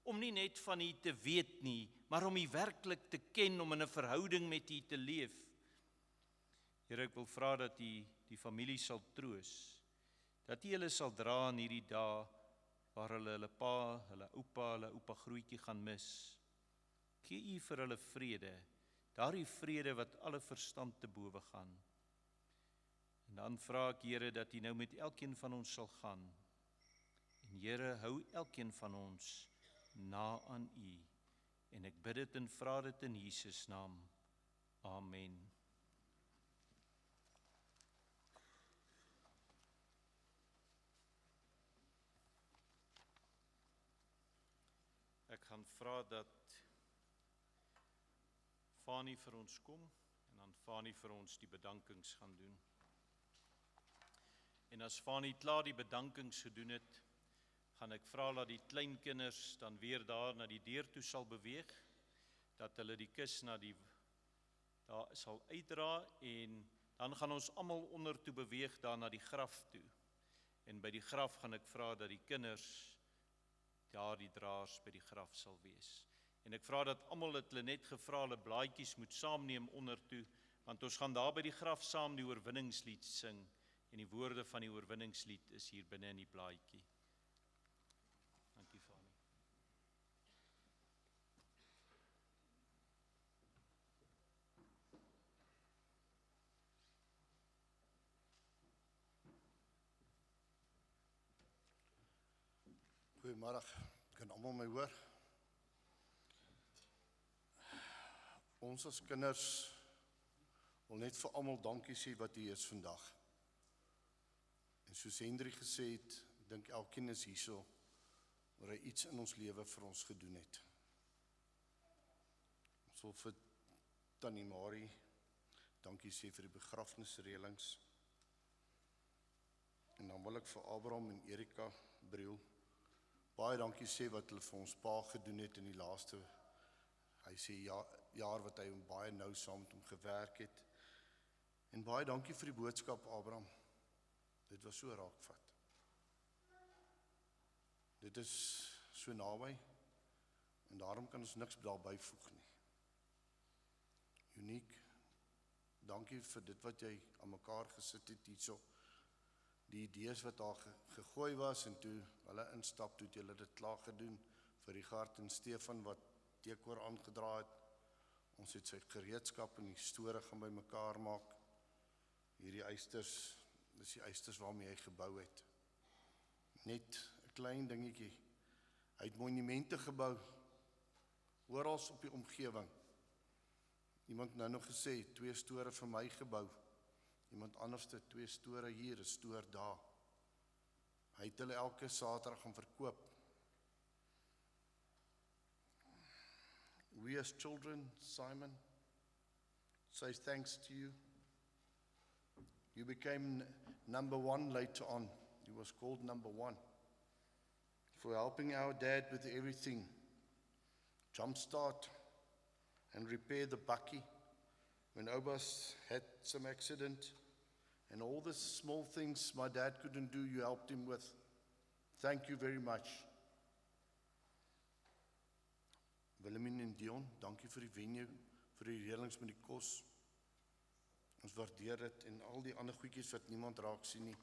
om nie net van U te weet nie, maar om U werklik te ken, om in 'n verhouding met U te leef. Here, ek wil vra dat U die familie sal troos, dat U hulle sal dra in hierdie dae, waar hulle pa, hulle oupa grootjie gaan mis. Gee U vir hulle vrede, daardie vrede wat alle verstand te bowe gaan. En dan vra ek, Here, dat U nou met elkeen van ons sal gaan. En Here, hou elkeen van ons na aan U. En ek bid dit en vra dit in Jesus naam. Amen. Ek gaan vra dat Fanie vir ons kom en dan Fanie vir ons die bedankings gaan doen. En as Fanie klaar die bedankings gedoen het, gaan ek vra dat die kleinkinders dan weer daar na die deur toe sal beweeg, dat hulle die kus daar sal uitdra en dan gaan ons almal onder toe beweeg daar na die graf toe. En by die graf gaan ek vra dat die kinders daar die draers by die graf sal wees. En ek vra dat almal het hulle net gevra hulle blaadjies moet saamneem onder toe, want ons gaan daar by die graf saam die oorwinningslied sing en die woorde van die oorwinningslied is hier binne in die blaadjie. Dankie Fanie. Goeiemôre, kan almal my hoor? Ons as kinders wil net vir almal dankie sê wat hier is vandag. En soos Hendrik gesê het, ek dink elkeen is hierso, waar hy iets in ons lewe vir ons gedoen het. Ons wil vir Tannie Marie dankie sê vir die begrafnisreëlings. En dan wil ek vir Abraham en Erika Briel baie dankie sê wat hulle vir ons pa gedoen het in die laaste, hy sê jaar wat hy baie nou saam met hom gewerk het. En baie dankie vir die boodskap, Abraham. Dit was so raakvat. Dit is so naby en daarom kan ons niks daarby voeg nie. Uniek, dankie vir dit wat jy aan mekaar gesit het hierso. Die idees wat daar gegooi was en toe hulle instap, toe het julle dit klaar gedoen vir Richard en Stefan wat dekor aangedra het. Ons het sy gereedskap en die store gaan by mekaar maak. Hierdie eisters, dis die eisters waarmee hy gebou het. Net 'n klein dingetjie. Hy het monumente gebou oral op die omgewing. Iemand nou nog gesê 2 store vir my gebou. Iemand anderste 2 store hier, 'n stoor daar. Hy het hulle elke Saterdag gaan verkoop. We as children, Simon, say thanks to you. You became number 1 later on. He was called number 1 for helping our dad with everything. Jumpstart and repair the bakkie when Obas had some accident. And all the small things my dad couldn't do, you helped him with. Thank you very much. Willemien en Dion, dankie vir die venue, vir die reëlings met die kos. Ons waardeer dit en al die ander goedjies wat niemand raak sien nie.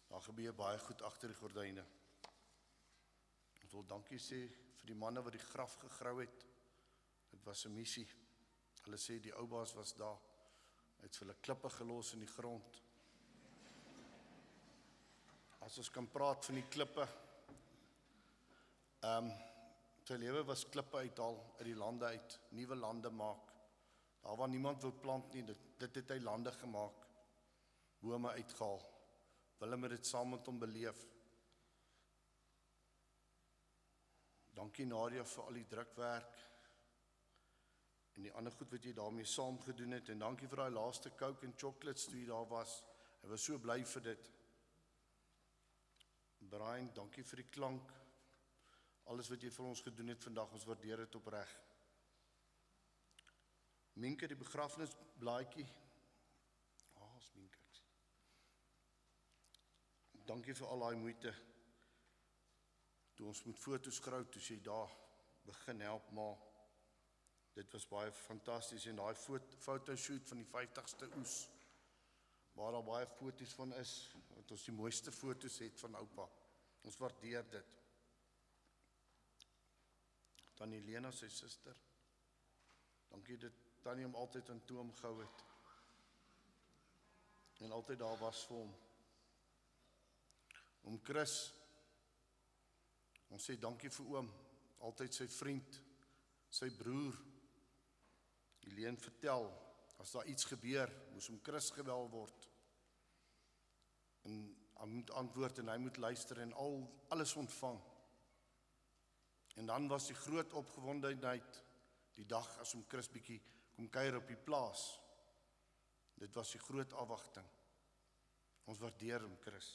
Daar gebeur baie goed agter die gordyne. Ons wil dankie sê vir die manne wat die graf gegrou het. Dit was 'n missie. Hulle sê die ou baas was daar. Hy het vir hulle klippe gelos in die grond. As ons kan praat van die klippe. Sy lewe was klippe uithaal uit die lande uit, nuwe lande maak. Daar waar niemand wil plant nie, dit het hy lande gemaak. Bome uitgehaal. Willem het dit saam met hom beleef. Dankie Nadia vir al die drukwerk en die ander goed wat jy daarmee saam gedoen het, en dankie vir daai laaste Coke en chocolates toe jy daar was. Hy was so bly vir dit. Brian, dankie vir die klank. Alles wat jy vir ons gedoen het vandag, ons waardeer dit opreg. Minke, die begrafnisblaadjie. Is Minke. Dankie vir al daai moeite. Toe ons met foto's grou, toe sy daar begin help, maar dit was baie fantasties, en daai fotoshoot van die 50ste oes, waar daar baie foto's van is, wat ons die mooiste foto's het van oupa. Ons waardeer dit. Tannie Lena, sy suster. Dankie dat Tannie hom altyd aan toe hom gehou het. En altyd daar was vir hom. Oom Chris, ons sê dankie vir oom, altyd sy vriend, sy broer. Helene vertel, as daar iets gebeur, moes oom Chris gebel word. En hy moet antwoord en hy moet luister en alles ontvang. En dan was die groot opgewondenheid die dag as oom Chris bietjie kom kuier op die plaas. Dit was die groot afwagting. Ons waardeer oom Chris.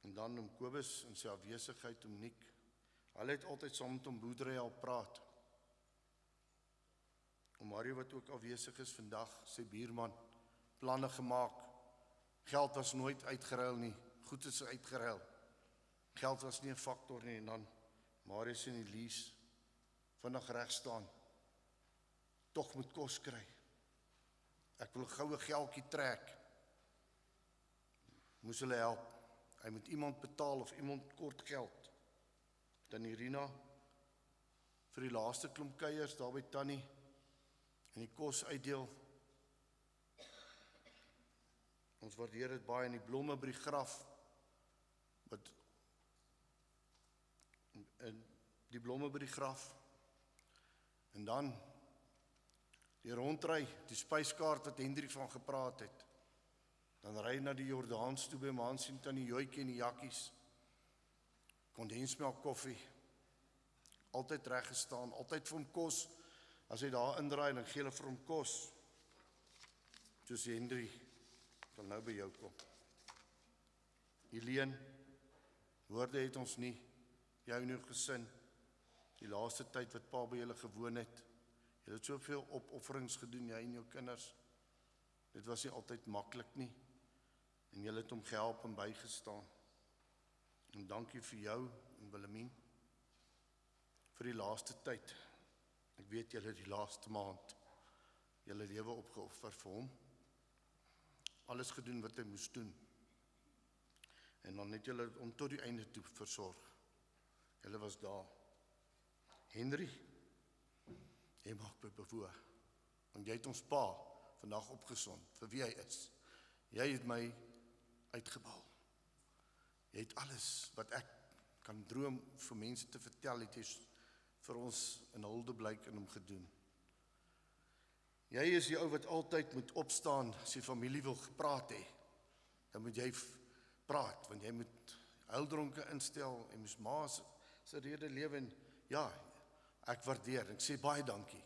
En dan oom Kobus in sy afwesigheid, oom Nick. Hulle het altyd saam met oom Boerdery al praat. Oom Mario wat ook afwesig is vandag, sy buurman, planne gemaak. Geld was nooit uitgeruil nie, goed is uitgeruil. Geld was nie 'n faktor nie, en dan Marius en Elise vinnig reg staan. Tog moet kos kry. Ek wil goue geldjie trek. Moes hulle help. Hy moet iemand betaal of iemand kort geld. Dan Irina vir die laaste klomp kuiers daar by Tannie en die kos uitdeel. Ons waardeer dit baie, en die blomme by die graf. En die blomme by die graf. En dan die rondry, die spyskaart wat Hendrik van gepraat het. Dan ry na die Jordaans toe by Maan sien Tannie Joetjie en die jakkies. Kondensmelk koffie. Altyd reg gestaan, altyd vir hom kos. As hy daar indraai, dan gee hulle vir hom kos. Soos Hendrik kan nou by jou kom. Helene, woorde het ons nie, jou en jou gesin, die laaste tyd wat pa by julle gewoon het. Julle het soveel opofferings gedoen, jy en jou kinders. Dit was nie altyd maklik nie. En julle het hom gehelp en bygestaan. En dankie vir jou en Willemien vir die laaste tyd. Ek weet julle die laaste maand julle lewe opgeoffer vir hom. Alles gedoen wat hy moes doen. En dan het julle hom tot die einde toe versorg. Julle was daar. Henry, jy maak my bewoe. Want jy het ons pa vandag opgesond vir wie hy is. Jy het my uitgebal. Jy het alles wat ek kan droom vir mense te vertel, het jy vir ons in huldeblyk in hom gedoen. Jy is die ou wat altyd moet opstaan as die familie wil gepraat hê. Dan moet jy praat, want jy moet huildronke instel en moes ma se rede lewe. En ja, ek waardeer, ek sê baie dankie.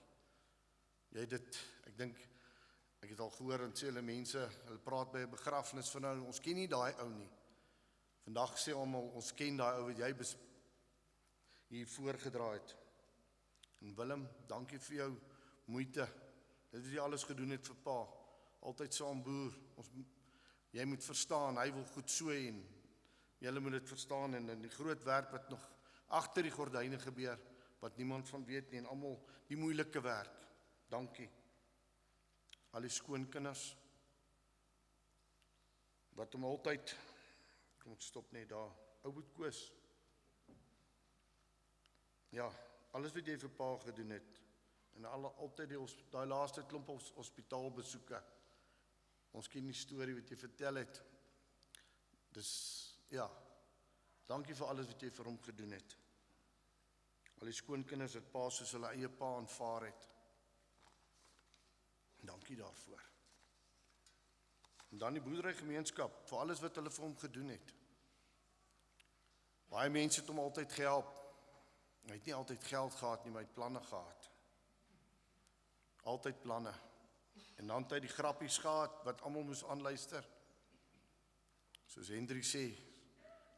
Jy het dit, ek dink, ek het al gehoor en sê hulle mense, hulle praat by 'n begrafnis van nou, ons ken nie daai ou nie. Vandag sê almal, ons ken daai ou wat jy hier voorgedra het. En Willem, dankie vir jou moeite. Dit wat jy alles gedoen het vir pa. Altyd saam boer. Jy moet verstaan, hy wil goed sooi en julle moet dit verstaan, en die groot werk wat nog agter die gordyne gebeur, wat niemand van weet nie en almal die moeilike werk. Dankie. Al die skoonkinders wat hom altyd, kom ek stop net daar, ou Boet Koos. Ja, alles wat jy vir pa gedoen het en altyd daai laaste klomp hospitaalbesoeke. Ons ken die storie wat jy vertel het. Dus ja, dankie vir alles wat jy vir hom gedoen het. Al die skoonkinders het pa soos hulle eie pa aanvaar het. Dankie daarvoor. En dan die boerderygemeenskap, vir alles wat hulle vir hom gedoen het. Baie mense het hom altyd gehelp. Hy het nie altyd geld gehad nie, maar hy het planne gehad. Altyd planne. En dan het hy die grappies gehad, wat almal moes aanluister. Soos Hendrik sê,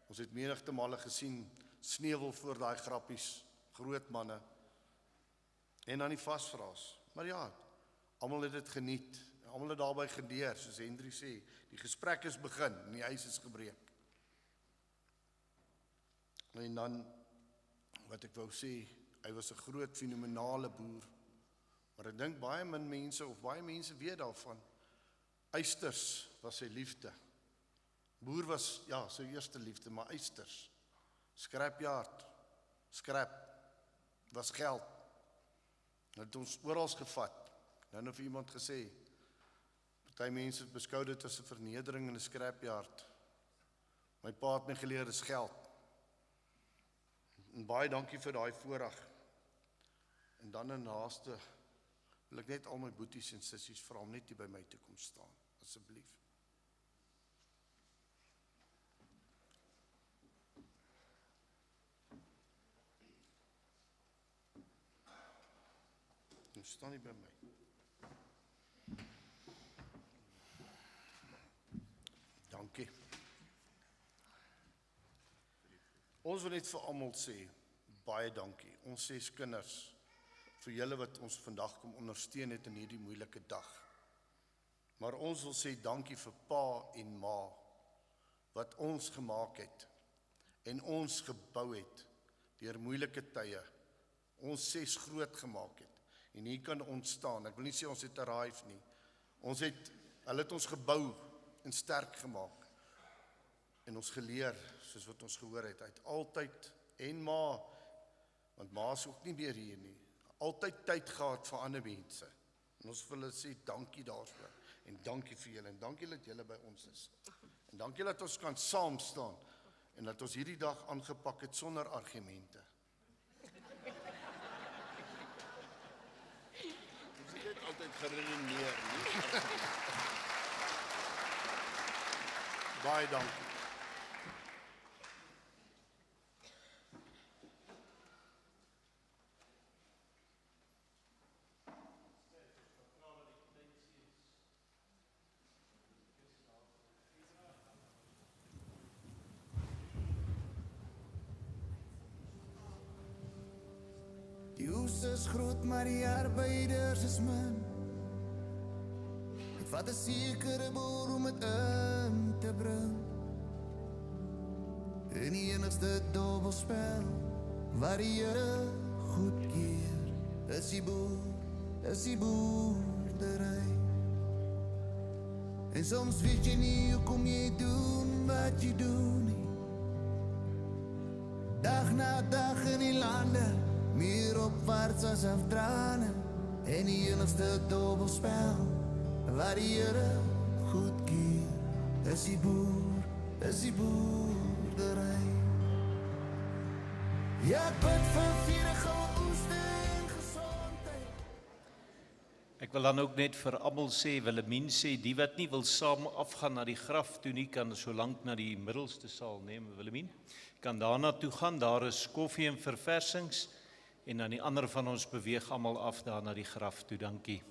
ons het menigte male gesien, sneuwel voor daai grappies, groot manne, en dan die vasvraas. Maar ja, almal het dit geniet, almal het daarby geleer, soos Hendrik sê, die gesprek is begin, en die ys is gebreek. En dan, wat ek wou sê, hy was 'n groot, fenomenale boer, maar ek dink baie min mense, of baie mense weet daarvan, Eysters was sy liefde. Boer was, ja, sy eerste liefde, maar Eysters, scrapyard, scrap, was geld. Dit het ons oral gevat. Nou het vir iemand gesê, party mense beskou dit as 'n vernedering in 'n scrapyard. My pa het my geleer dis geld. En baie dankie vir daai voorreg. En dan in laaste wil ek net al my boeties en sissies vra om net hier by my te kom staan, asseblief. Kom staan hier by my. Dankie. Ons wil net vir almal sê, baie dankie. Ons 6 kinders, vir julle wat ons vandag kom ondersteun het in hierdie moeilike dag. Maar ons wil sê dankie vir pa en ma, wat ons gemaak het, en ons gebou het, deur moeilike tye, ons 6 groot gemaak het, en hier kan ons staan. Ek wil nie sê ons het arrive nie, hulle het ons gebou, en sterk gemaak, en ons geleer, soos wat ons gehoor het, uit altyd, en ma, want ma is ook nie meer hier nie, altyd tyd gehad vir ander mense, en ons wil hulle sê, dankie daarvoor, en dankie vir julle, en dankie dat julle by ons is, en dankie dat ons kan saam staan, en dat ons hierdie dag aangepak het sonder argumente. Ons het dit altyd geredeneer, nie? Baie dankie. Die oes is groot, maar die arbeiders is min. Het vat 'n sekere boer om het in te bring. En die enigste dobbelspel wat die Here goedkeur, is die boerdery. En soms weet jy nie hoekom jy doen wat jy doen nie. Dag na dag in die lande, meer opwaarts as afdrane, en die enigste dobbelspel wat die Here goedkeur, is die boerdery. Ja, ek bid vir vurige oeste en gesondheid. Ek wil dan ook net vir almal sê, Willemien sê, die wat nie wil saam afgaan na die graf toe nie, kan so lank na die middelste saal neem, Willemien. Kan daarna toe gaan, daar is koffie en verversings, en dan die ander van ons beweeg almal af daar na die graf toe, dankie.